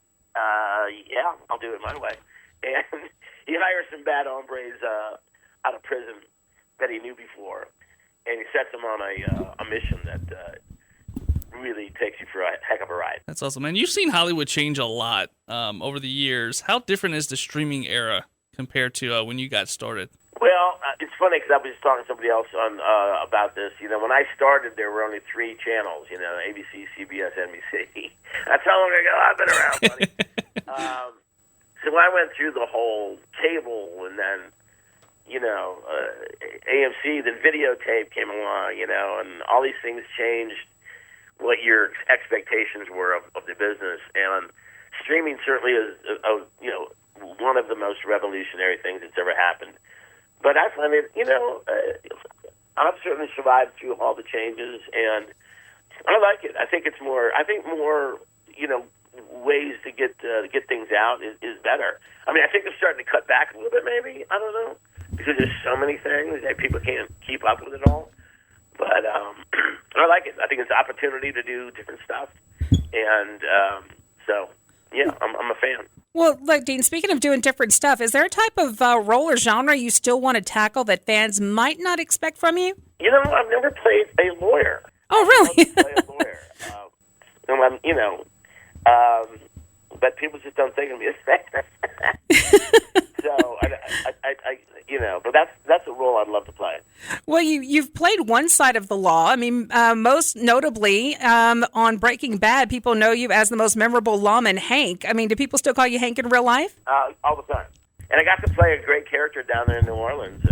yeah, I'll do it my way. And he hires some bad hombres out of prison that he knew before, and he sets them on a mission that really takes you for a heck of a ride. That's awesome, man. You've seen Hollywood change a lot over the years. How different is the streaming era compared to when you got started? Well, it's funny because I was just talking to somebody else about this. When I started, there were only 3 channels, ABC, CBS, NBC. That's how long ago I've been around, buddy. So I went through the whole cable, and then, AMC, then videotape came along, and all these things changed what your expectations were of the business. And streaming certainly is, one of the most revolutionary things that's ever happened. But I find it, I've certainly survived through all the changes, and I like it. I think more, ways to get things out is better. I mean, I think they're starting to cut back a little bit, maybe. I don't know, because there's so many things that people can't keep up with it all. But I like it. I think it's an opportunity to do different stuff, and so yeah, I'm a fan. Well, look, Dean, speaking of doing different stuff, is there a type of role or genre you still want to tackle that fans might not expect from you? I've never played a lawyer. Oh, really? I play a lawyer. But people just don't think of me as that. So, but that's a role I'd love to play. Well, you've played one side of the law. I mean, most notably on Breaking Bad, people know you as the most memorable lawman, Hank. I mean, do people still call you Hank in real life? All the time. And I got to play a great character down there in New Orleans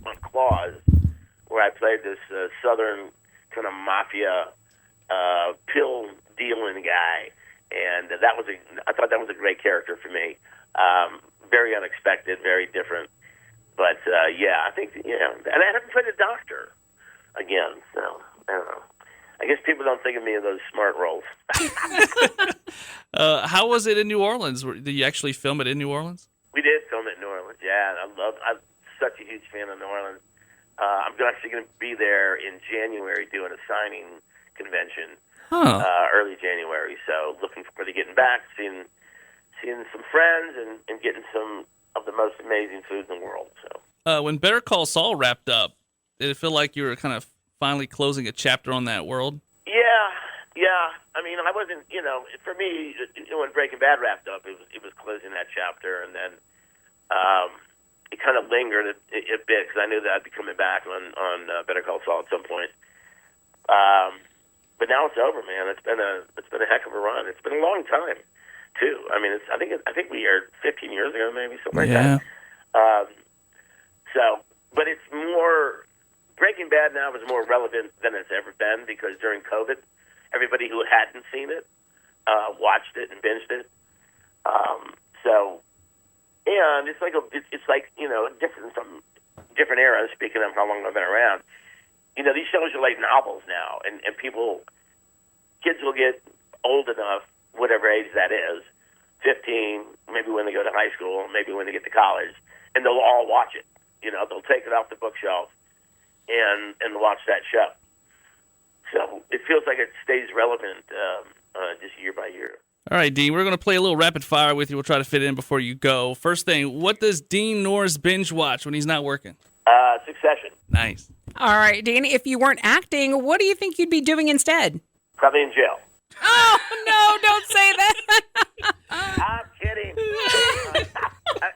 on Claws, where I played this southern kind of mafia pill dealing guy. And I thought that was a great character for me. Very unexpected, very different. But, I think, and I haven't played a doctor again, so I don't know. I guess people don't think of me in those smart roles. How was it in New Orleans? Did you actually film it in New Orleans? We did film it in New Orleans, yeah. I'm such a huge fan of New Orleans. I'm actually going to be there in January doing a signing convention. Early January, so looking forward to getting back, seeing some friends, and getting some of the most amazing foods in the world. So when Better Call Saul wrapped up, did it feel like you were kind of finally closing a chapter on that world? Yeah. I mean, I wasn't, for me, when Breaking Bad wrapped up, it was closing that chapter, and then it kind of lingered a bit because I knew that I'd be coming back on Better Call Saul at some point. But now it's over, man. It's been a heck of a run. It's been a long time, too. I mean, I think we aired 15 years ago, maybe something like that. But it's more Breaking Bad now is more relevant than it's ever been because during COVID, everybody who hadn't seen it watched it and binged it. And it's like different from different eras. Speaking of how long I've been around. These shows are like novels now, and kids will get old enough, whatever age that is, 15, maybe when they go to high school, maybe when they get to college, and they'll all watch it. They'll take it off the bookshelf and watch that show. So it feels like it stays relevant just year by year. All right, Dean, we're going to play a little rapid fire with you. We'll try to fit it in before you go. First thing, what does Dean Norris binge watch when he's not working? Succession. Nice. All right, Danny, if you weren't acting, what do you think you'd be doing instead? Probably in jail. Oh, no, don't say that. I'm kidding.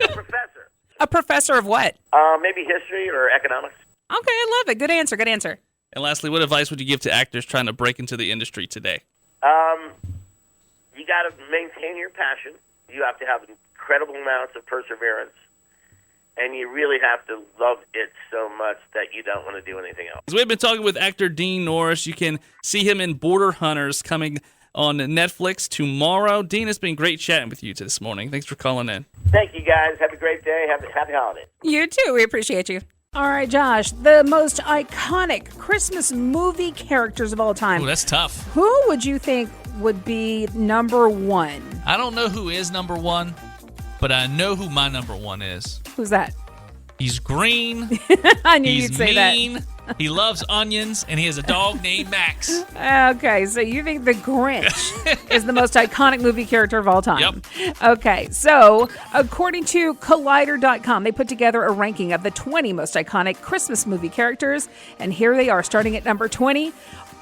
A professor. A professor of what? Maybe history or economics. Okay, I love it. Good answer, good answer. And lastly, what advice would you give to actors trying to break into the industry today? You got to maintain your passion. You have to have incredible amounts of perseverance. And you really have to love it so much that you don't want to do anything else. We've been talking with actor Dean Norris. You can see him in Border Hunters coming on Netflix tomorrow. Dean, it's been great chatting with you this morning. Thanks for calling in. Thank you, guys. Have a great day. Happy holidays. You too. We appreciate you. All right, Josh, the most iconic Christmas movie characters of all time. Oh, that's tough. Who would you think would be number one? I don't know who is number one, but I know who my number one is. Who's that? He's green. I knew He's you'd say mean. that. He loves onions, and he has a dog named Max. Okay, so you think the Grinch is the most iconic movie character of all time? Yep. Okay, so according to Collider.com, they put together a ranking of the 20 most iconic Christmas movie characters, and here they are, starting at number 20.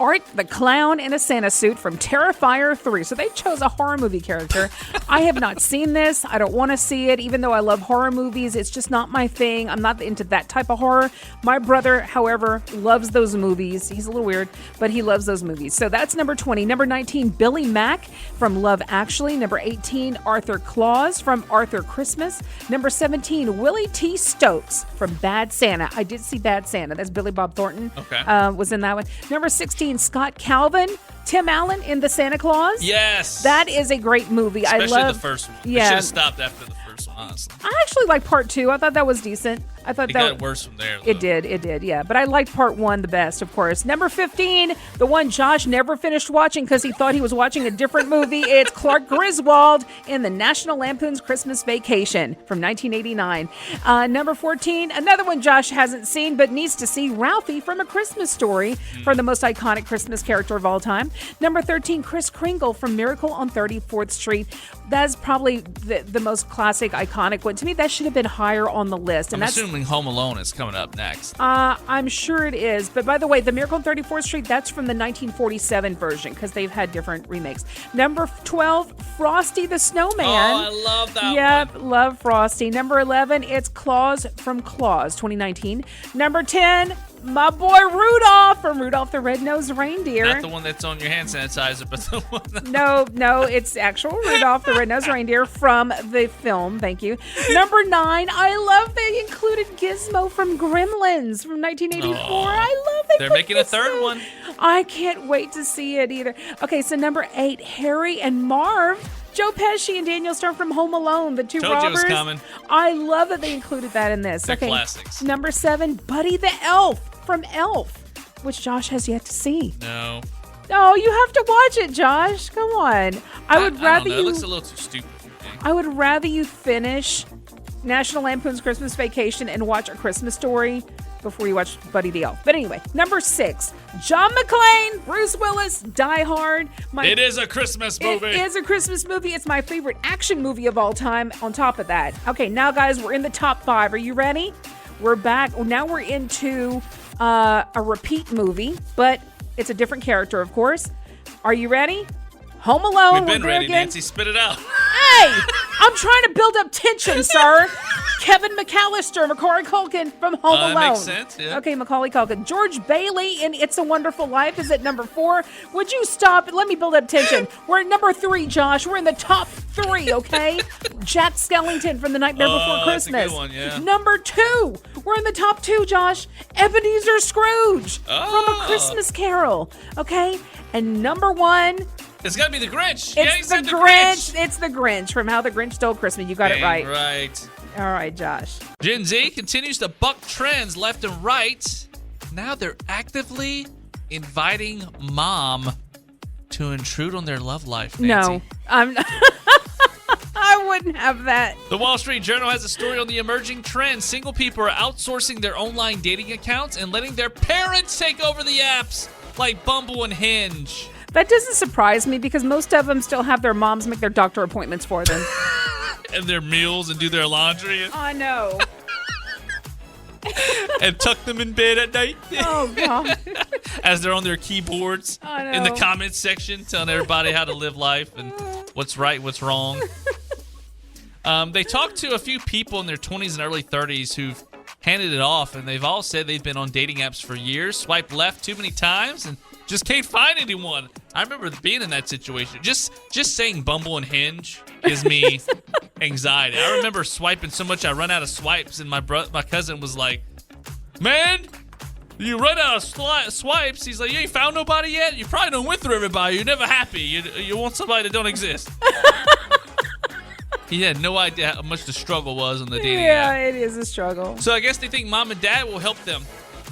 Art the Clown in a Santa suit from Terrifier 3. So they chose a horror movie character. I have not seen this. I don't want to see it, even though I love horror movies. It's just not my thing. I'm not into that type of horror. My brother, however, loves those movies. He's a little weird, but he loves those movies. So that's number 20. Number 19, Billy Mack from Love Actually. Number 18, Arthur Claus from Arthur Christmas. Number 17, Willie T. Stokes from Bad Santa. I did see Bad Santa. That's Billy Bob Thornton. Okay. Was in that one. Number 16, Scott Calvin, Tim Allen in The Santa Claus. Yes. That is a great movie. Especially I love the first one. Yeah. I should have stopped after the first one, honestly. I actually like part 2. I thought that was decent. I thought It that got worse from there, though. It did, yeah. But I liked part 1 the best, of course. Number 15, the one Josh never finished watching because he thought he was watching a different movie. It's Clark Griswold in the National Lampoon's Christmas Vacation from 1989. Number 14, another one Josh hasn't seen but needs to see, Ralphie from A Christmas Story, for the most iconic Christmas character of all time. Number 13, Kris Kringle from Miracle on 34th Street. That's probably the most classic, iconic one. To me, that should have been higher on the list. And I'm assuming Home Alone is coming up next. I'm sure it is. But by the way, the Miracle on 34th Street, that's from the 1947 version because they've had different remakes. Number 12, Frosty the Snowman. Oh, I love that Yep, one. love Frosty. Number 11, it's Claus from Claus, 2019. Number 10, my boy Rudolph from Rudolph the Red-Nosed Reindeer. Not the one that's on your hand sanitizer, but the one that... No, it's actual Rudolph the Red-Nosed Reindeer from the film. Thank you. Number 9, I love they included Gizmo from Gremlins from 1984. I love they They're put making a Gizmo. third one. I can't wait to see it either. Okay, so number 8, Harry and Marv. Joe Pesci and Daniel Stern from Home Alone, the two Told you it robbers. was coming. I love that they included that in this. They're classics. Number 7, Buddy the Elf from Elf, which Josh has yet to see. No. Oh, you have to watch it, Josh. Come on. I would don't rather know. you. It looks a little too stupid for me. I would rather you finish National Lampoon's Christmas Vacation and watch A Christmas Story before you watch Buddy the Elf. But anyway, number 6, John McClane, Bruce Willis, Die Hard. It is a Christmas movie. It is a Christmas movie. It's my favorite action movie of all time on top of that. Okay, now guys, we're in the top 5. Are you ready? We're back. Well, now we're into a repeat movie, but it's a different character, of course. Are you ready? Home Alone. We've been ready, again. Nancy. Spit it out. Hey, I'm trying to build up tension, sir. Kevin McAllister, Macaulay Culkin from Home Alone. That makes sense, yeah. Okay, Macaulay Culkin. George Bailey in It's a Wonderful Life is at number 4. Would you stop? Let me build up tension. We're at number 3, Josh. We're in the top 3, okay? Jack Skellington from The Nightmare Before that's a Christmas. good one, yeah. Number 2. We're in the top 2, Josh. Ebenezer Scrooge from Oh. A Christmas Carol, okay? And number 1... It's got to be the Grinch. It's the Grinch. It's the Grinch from How the Grinch Stole Christmas. You got it right. Right. All right, Josh. Gen Z continues to buck trends left and right. Now they're actively inviting mom to intrude on their love life, Nancy. No, I'm. I wouldn't have that. The Wall Street Journal has a story on the emerging trend. Single people are outsourcing their online dating accounts and letting their parents take over the apps like Bumble and Hinge. That doesn't surprise me because most of them still have their moms make their doctor appointments for them. And their meals and do their laundry. I know. and tuck them in bed at night. Oh, God. As they're on their keyboards in the comments section, telling everybody how to live life and what's right, what's wrong. They talked to a few people in their 20s and early 30s who've handed it off, and they've all said they've been on dating apps for years, swiped left too many times, and just can't find anyone. I remember being in that situation. Just saying Bumble and Hinge gives me anxiety. I remember swiping so much I run out of swipes, and my cousin was like, "Man, you run out of swipes." He's like, "You ain't found nobody yet? You probably don't went through everybody. You're never happy. You want somebody that don't exist." He had no idea how much the struggle was on the dating app. Yeah, it is a struggle. So I guess they think mom and dad will help them.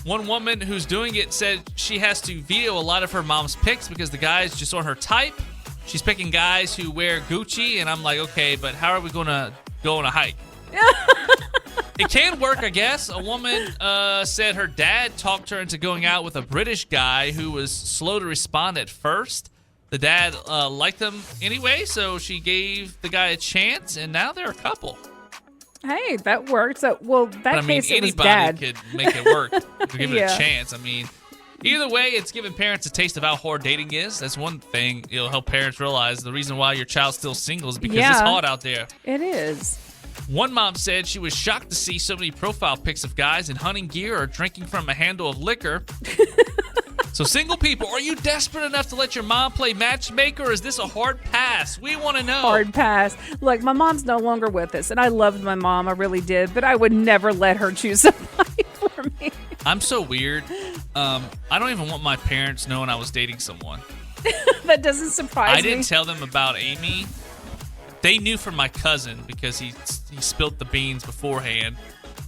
One woman who's doing it said she has to video a lot of her mom's pics because the guys just aren't her type. She's picking guys who wear Gucci, and I'm like, okay, but how are we going to go on a hike? It can work, I guess. A woman said her dad talked her into going out with a British guy who was slow to respond at first. The dad liked them anyway, so she gave the guy a chance, and now they're a couple. Hey, that worked. So, well, that case, it was anybody dad. could make it work. Give it Yeah. a chance. I mean, either way, it's giving parents a taste of how hard dating is. That's one thing. It'll help parents realize the reason why your child's still single is because it's hard out there. It is. One mom said she was shocked to see so many profile pics of guys in hunting gear or drinking from a handle of liquor. So single people, are you desperate enough to let your mom play matchmaker, or is this a hard pass? We want to know. Hard pass. Look, my mom's no longer with us, and I loved my mom. I really did, but I would never let her choose somebody for me. I'm so weird. I don't even want my parents knowing I was dating someone. That doesn't surprise me. I didn't tell them about Amy. They knew from my cousin because he spilled the beans beforehand,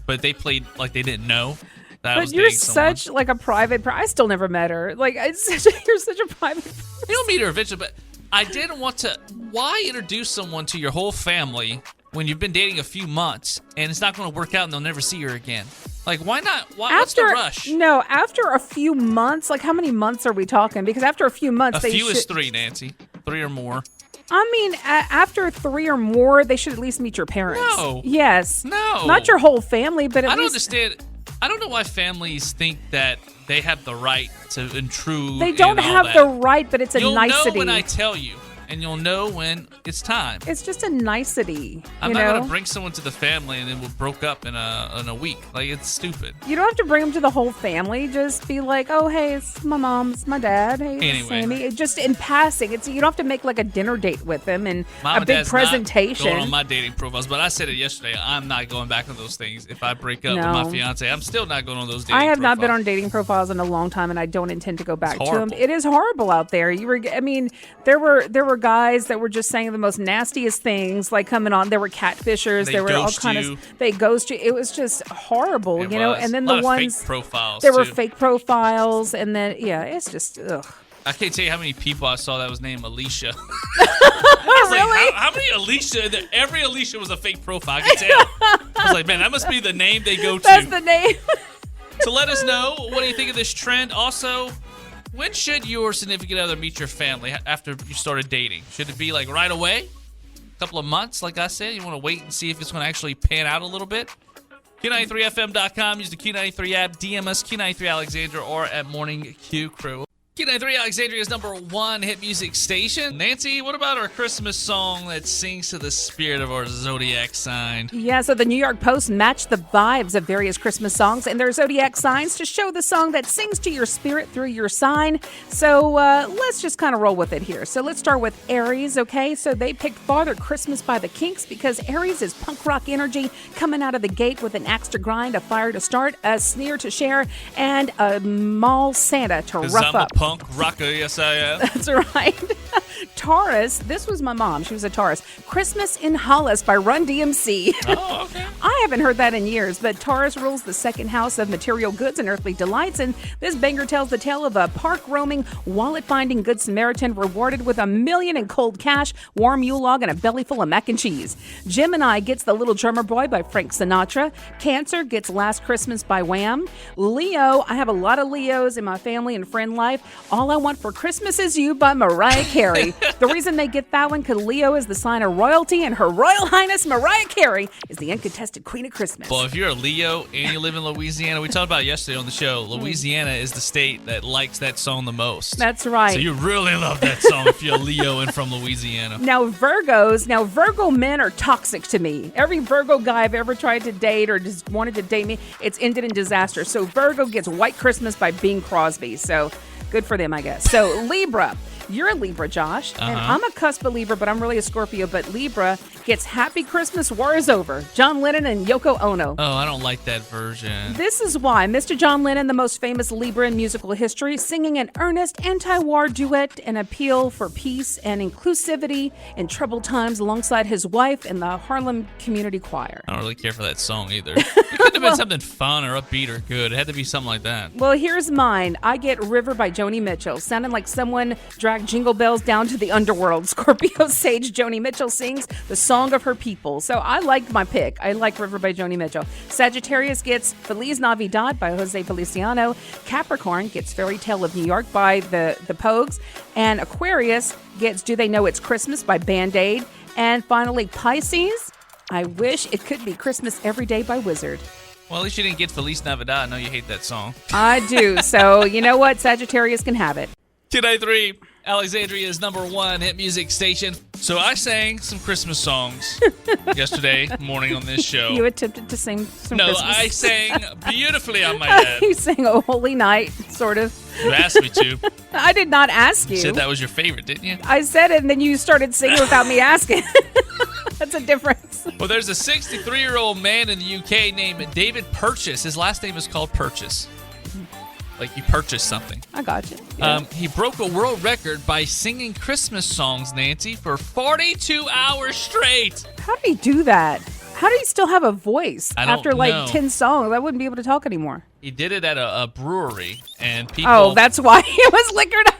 but they played like they didn't know. But you're such like a private. I still never met her. Like you're such a private person. You'll meet her eventually, but I didn't want to. Why introduce someone to your whole family when you've been dating a few months and it's not going to work out and they'll never see her again? Like, why not? What's the rush? No, after a few months. Like, how many months are we talking? Because after a few months, is 3, Nancy. 3 or more. I mean, after 3 or more, they should at least meet your parents. No. Yes. No. Not your whole family, but at least. I don't understand. I don't know why families think that they have the right to intrude. They don't have the right, but it's a nicety. You'll know when I tell you, and you'll know when it's time. It's just a nicety. I'm not going to bring someone to the family and then we'll broke up in a week. Like, it's stupid. You don't have to bring them to the whole family. Just be like, oh, hey, it's my mom, it's my dad. Hey, it's Sammy. It just in passing. You don't have to make like a dinner date with them and a big presentation. Not going on my dating profiles, but I said it yesterday. I'm not going back on those things. If I break up with my fiance, I'm still not going on those dating profiles. I have not been on dating profiles in a long time, and I don't intend to go back to them. It is horrible out there. There were guys that were just saying the most nastiest things, like coming on. There were catfishers. There were all kind of. They ghost you. It was just horrible, you know. And then the ones fake profiles. There were fake profiles, and then it's just ugh. I can't tell you how many people I saw that was named Alicia. Really? Like, how many Alicia? Every Alicia was a fake profile. I could tell. I was like, man, that must be the name they go to. That's the name. So let us know, what do you think of this trend? Also, when should your significant other meet your family after you started dating? Should it be like right away? A couple of months, like I said? You want to wait and see if it's going to actually pan out a little bit? Q93FM.com. Use the Q93 app. DM us, Q93 Alexandra, or at Morning Q Crew. Q93 Alexandria's #1 hit music station. Nancy, what about our Christmas song that sings to the spirit of our zodiac sign? Yeah, so the New York Post matched the vibes of various Christmas songs and their zodiac signs to show the song that sings to your spirit through your sign. So let's just kind of roll with it here. So let's start with Aries, okay? So they picked Father Christmas by the Kinks because Aries is punk rock energy coming out of the gate with an axe to grind, a fire to start, a sneer to share, and a mall Santa to rough up. Punk rocker, yes I am. That's right. Taurus, this was my mom. She was a Taurus. Christmas in Hollis by Run DMC. Oh, okay. I haven't heard that in years, but Taurus rules the second house of material goods and earthly delights, and this banger tells the tale of a park-roaming, wallet-finding good Samaritan rewarded with $1 million in cold cash, warm Yule log, and a belly full of mac and cheese. Gemini gets The Little Drummer Boy by Frank Sinatra. Cancer gets Last Christmas by Wham. Leo, I have a lot of Leos in my family and friend life. All I Want for Christmas Is You by Mariah Carey. The reason they get that one, because Leo is the sign of royalty, and Her Royal Highness Mariah Carey is the uncontested Queen of Christmas. Well, if you're a Leo and you live in Louisiana, we talked about it yesterday on the show, Louisiana is the state that likes that song the most. That's right. So you really love that song if you're a Leo and from Louisiana. Now, Virgo men are toxic to me. Every Virgo guy I've ever tried to date or just wanted to date me, it's ended in disaster. So Virgo gets White Christmas by Bing Crosby. So good for them, I guess. So Libra. You're a Libra, Josh, and I'm a cusp of Libra, but I'm really a Scorpio. But Libra gets Happy Christmas, War is Over. John Lennon and Yoko Ono. Oh, I don't like that version. This is why Mr. John Lennon, the most famous Libra in musical history, singing an earnest anti-war duet and appeal for peace and inclusivity in troubled times alongside his wife and the Harlem Community Choir. I don't really care for that song either. It couldn't have been something fun or upbeat or good. It had to be something like that. Well, here's mine. I get River by Joni Mitchell, sounding like someone dragged Jingle Bells down to the underworld. Scorpio sage Joni Mitchell sings the song of her people. So I like my pick. I like River by Joni Mitchell. Sagittarius gets Feliz Navidad by Jose Feliciano. Capricorn gets Fairy Tale of New York by the Pogues. And Aquarius gets Do They Know It's Christmas by Band-Aid. And finally, Pisces, I Wish It Could Be Christmas Every Day by Wizard. Well, at least you didn't get Feliz Navidad. I know you hate that song. I do. So you know what? Sagittarius can have it. Today 3, Alexandria's #1 hit music station. So I sang some Christmas songs yesterday morning on this show. You attempted to sing some Christmas. I sang beautifully on my head. You sang A Holy Night, sort of. You asked me to. I did not ask you. You said that was your favorite, didn't you? I said it, and then you started singing without me asking. That's a difference. Well, there's a 63-year-old man in the UK named David Purchase. His last name is called Purchase. Like you purchased something. I got you. Yeah. He broke a world record by singing Christmas songs, Nancy, for 42 hours straight. How did he do that? How did he still have a voice after like know. 10 songs? I wouldn't be able to talk anymore. He did it at a brewery, and people... Oh, that's why he was liquored up.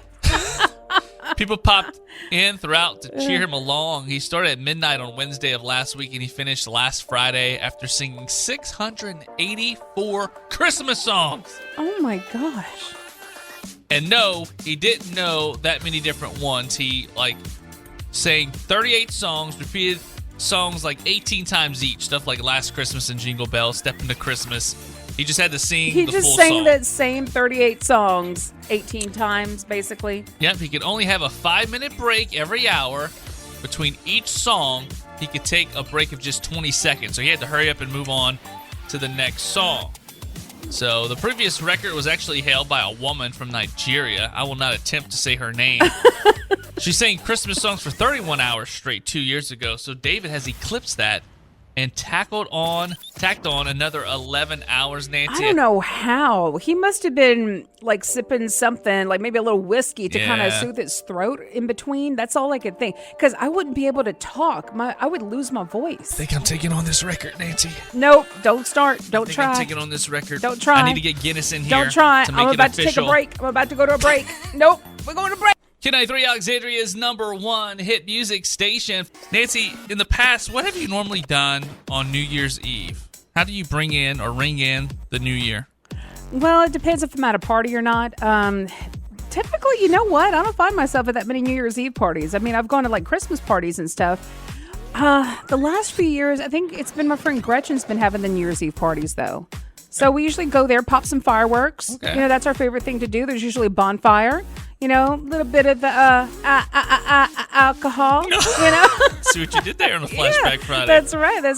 People popped in throughout to cheer him along. He started at midnight on Wednesday of last week, and he finished last Friday after singing 684 Christmas songs. Oh, my gosh. And no, he didn't know that many different ones. He, sang 38 songs, repeated songs 18 times each. Stuff like Last Christmas and Jingle Bells, Step Into Christmas. He just had to sing the full song. He just sang that same 38 songs 18 times, basically. Yep, he could only have a 5-minute break every hour. Between each song, he could take a break of just 20 seconds. So he had to hurry up and move on to the next song. So the previous record was actually held by a woman from Nigeria. I will not attempt to say her name. She sang Christmas songs for 31 hours straight 2 years ago. So David has eclipsed that and tacked on another 11 hours, Nancy. I don't know how. He must have been sipping something, maybe a little whiskey to kind of soothe his throat in between. That's all I could think. Because I wouldn't be able to talk. I would lose my voice. I think I'm taking on this record, Nancy. Nope. Don't start. Don't try. I'm taking on this record. Don't try. I need to get Guinness in here. Don't try. To make I'm it about official. to take a break. I'm about to go to a break. Nope. We're going to break. K93 Alexandria's #1 hit music station. Nancy, in the past, what have you normally done on New Year's Eve? How do you ring in the new year? Well, it depends if I'm at a party or not. Typically, you know what? I don't find myself at that many New Year's Eve parties. I mean, I've gone to Christmas parties and stuff. The last few years, I think it's been my friend Gretchen's been having the New Year's Eve parties, though. So we usually go there, pop some fireworks. Okay. You know, that's our favorite thing to do. There's usually a bonfire. You know, a little bit of the alcohol, you know. See what you did there on the Flashback Friday. That's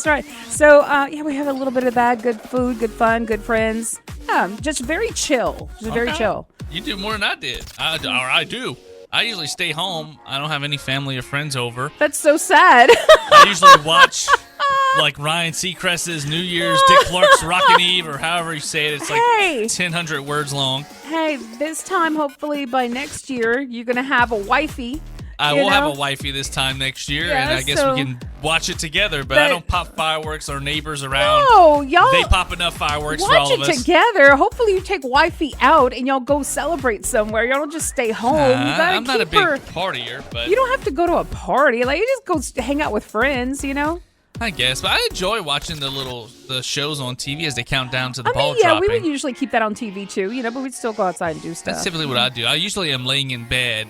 right. So, we have a little bit of that. Good food, good fun, good friends. Just very chill. Very chill. You do more than I did. I do. I usually stay home. I don't have any family or friends over. That's so sad. I usually watch Ryan Seacrest's New Year's, Dick Clark's Rockin' Eve, or however you say it. It's 1,000 words long. Hey, this time, hopefully by next year, you're going to have a wifey. I will have a wifey this time next year, and I guess we can watch it together, but I don't pop fireworks or neighbors around. No, y'all. They pop enough fireworks for all of us. Watch it together. Hopefully you take wifey out and y'all go celebrate somewhere. Y'all don't just stay home. I'm not a big partier, but... You don't have to go to a party. You just go hang out with friends, you know? I guess, but I enjoy watching the shows on TV as they count down to the ball dropping. Yeah, we would usually keep that on TV too, but we'd still go outside and do stuff. That's typically what I do. I usually am laying in bed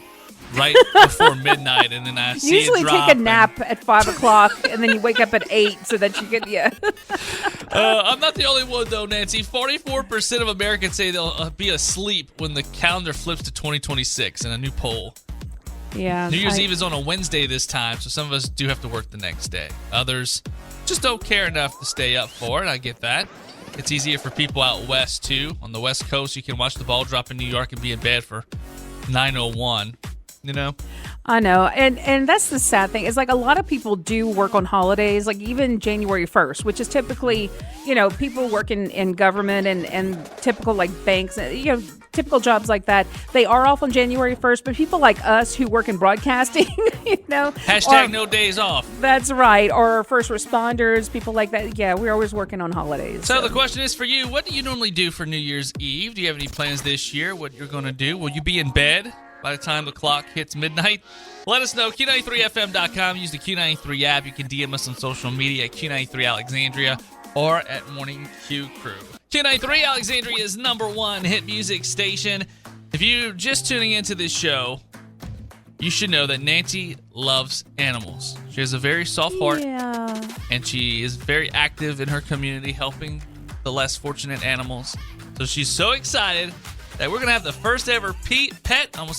right before midnight, and then I see Usually it drop. take a nap at 5 o'clock, and then you wake up at 8 so that you get, I'm not the only one, though, Nancy. 44% of Americans say they'll be asleep when the calendar flips to 2026 in a new poll. Yeah. New Year's Eve is on a Wednesday this time, so some of us do have to work the next day. Others just don't care enough to stay up for it. I get that. It's easier for people out west, too. On the West Coast, you can watch the ball drop in New York and be in bed for 9:01, you know? I know. And that's the sad thing. Is like a lot of people do work on holidays, like even January 1st, which is typically, people working in government and typical like banks, typical jobs like that. They are off on January 1st, but people like us who work in broadcasting, Hashtag no days off. That's right. Or first responders, people like that. Yeah, we're always working on holidays. So the question is for you, what do you normally do for New Year's Eve? Do you have any plans this year? What you're going to do? Will you be in bed by the time the clock hits midnight? Let us know. Q93FM.com. Use the Q93 app. You can DM us on social media at Q93 Alexandria or at Morning Q Crew. Q93 Alexandria's #1 hit music station. If you're just tuning into this show, you should know that Nancy loves animals. She has a very soft heart, and she is very active in her community helping the less fortunate animals. So she's so excited that we're going to have the first ever pet Lovers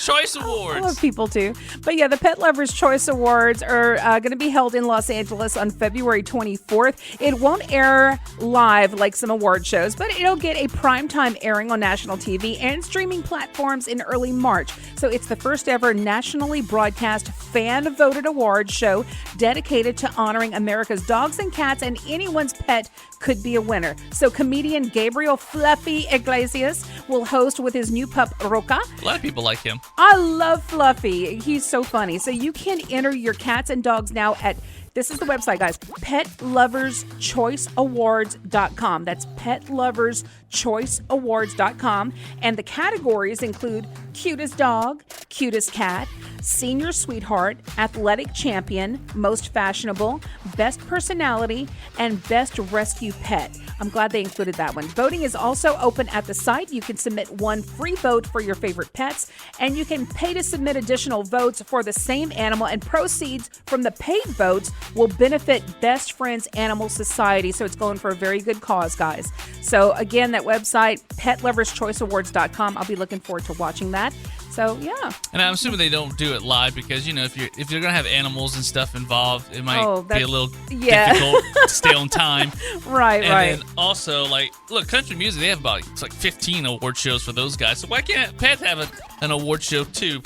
Choice Awards. I love people too. But yeah, the Pet Lovers Choice Awards are going to be held in Los Angeles on February 24th. It won't air live like some award shows, but it'll get a primetime airing on national TV and streaming platforms in early March. So it's the first ever nationally broadcast fan-voted awards show dedicated to honoring America's dogs and cats, and anyone's pet could be a winner. So comedian Gabriel Fluffy Iglesias will host with his new pup, Roca. A lot of people like him. I love Fluffy. He's so funny. So you can enter your cats and dogs now at, this is the website, guys, petloverschoiceawards.com. That's petloverschoiceawards.com. And the categories include cutest dog, cutest cat, senior sweetheart, athletic champion, most fashionable, best personality, and best rescue pet. I'm glad they included that one. Voting is also open at the site. You can submit one free vote for your favorite pets, and you can pay to submit additional votes for the same animal, and proceeds from the paid votes will benefit Best Friends Animal Society. So it's going for a very good cause, guys. So again, that website, petloverschoiceawards.com. I'll be looking forward to watching that. So yeah. And I'm assuming they don't do it live because, if you're gonna have animals and stuff involved, it might be a little difficult to stay on time. Right. And then also, look, country music, they have about 15 award shows for those guys. So why can't Pet have an award show too?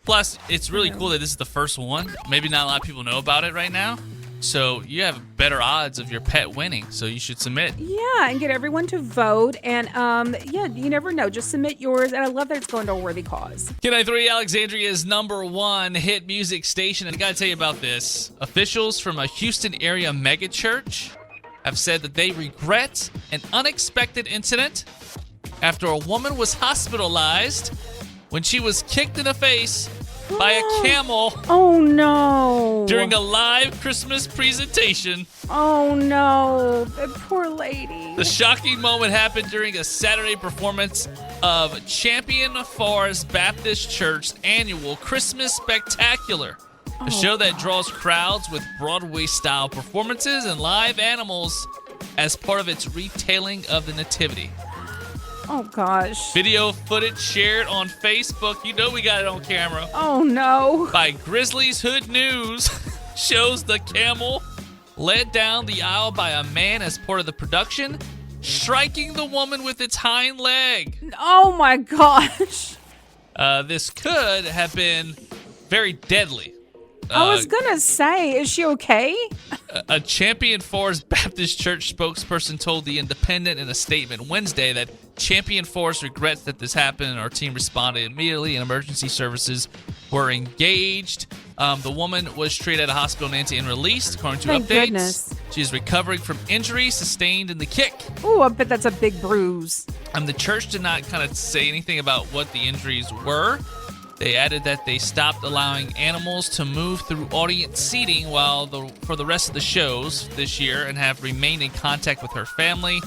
Plus, it's really cool that this is the first one. Maybe not a lot of people know about it right now. So you have better odds of your pet winning. So you should submit. Yeah, and get everyone to vote. And you never know. Just submit yours. And I love that it's going to a worthy cause. Q93 Alexandria's #1 hit music station. And I got to tell you about this. Officials from a Houston area megachurch have said that they regret an unexpected incident after a woman was hospitalized when she was kicked in the face by a camel. Oh no. During a live Christmas presentation. Oh no, the poor lady. The shocking moment happened during a Saturday performance of Champion Forest Baptist Church's annual Christmas Spectacular, a show that draws crowds with Broadway-style performances and live animals as part of its retelling of the Nativity. Oh, gosh. Video footage shared on Facebook, we got it on camera, Oh, no. by Grizzly's Hood News shows the camel led down the aisle by a man as part of the production, striking the woman with its hind leg. Oh, my gosh. This could have been very deadly. I was going to say, is she okay? A Champion Forest Baptist Church spokesperson told The Independent in a statement Wednesday that Champion Forest regrets that this happened and our team responded immediately and emergency services were engaged. The woman was treated at a hospital, Nancy, and released, according to Thank updates. Goodness. She's recovering from injuries sustained in the kick. Oh, I bet that's a big bruise. The church did not kind of say anything about what the injuries were. They added that they stopped allowing animals to move through audience seating for the rest of the shows this year and have remained in contact with her family.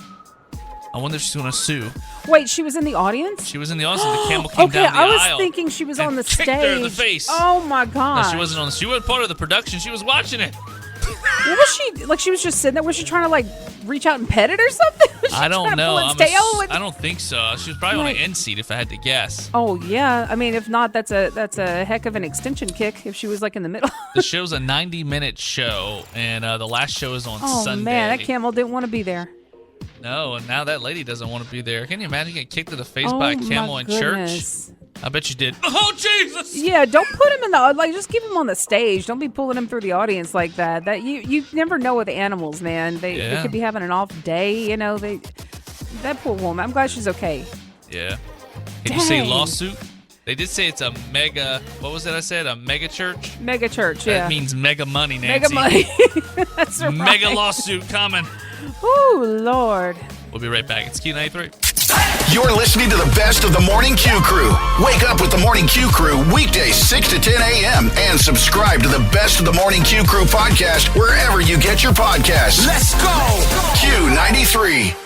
I wonder if she's going to sue. Wait, she was in the audience? She was in the audience, and the camel came Okay, down the I was aisle thinking she was and on the kicked stage. her in the face. Oh my god! No, she wasn't on. She wasn't part of the production. She was watching it. What was she like? She was just sitting there. Was she trying to like reach out and pet it or something? Was she I don't trying to know. pull its tail? I don't think so. She was probably on an end seat, if I had to guess. Oh yeah. I mean, if not, that's a heck of an extension kick. If she was like in the middle. The show's a 90-minute show, and the last show is on Sunday. Oh man, that camel didn't want to be there. No, and now that lady doesn't want to be there. Can you imagine getting kicked in the face by a my camel in goodness. church? I bet you did. Oh, Jesus! Yeah, don't put him in just keep him on the stage. Don't be pulling him through the audience like that. That you never know with animals, man. They could be having an off day, that poor woman. I'm glad she's okay. Yeah. Did you say lawsuit? They did say it's a mega, what was it I said? A mega church? Mega church, yeah. That means mega money, Mega Nancy. money. That's right. Mega lawsuit coming. Oh, Lord. We'll be right back. It's Q93. You're listening to the best of the Morning Q Crew. Wake up with the Morning Q Crew weekdays 6 to 10 a.m. and subscribe to the best of the Morning Q Crew podcast wherever you get your podcasts. Let's go! Q93.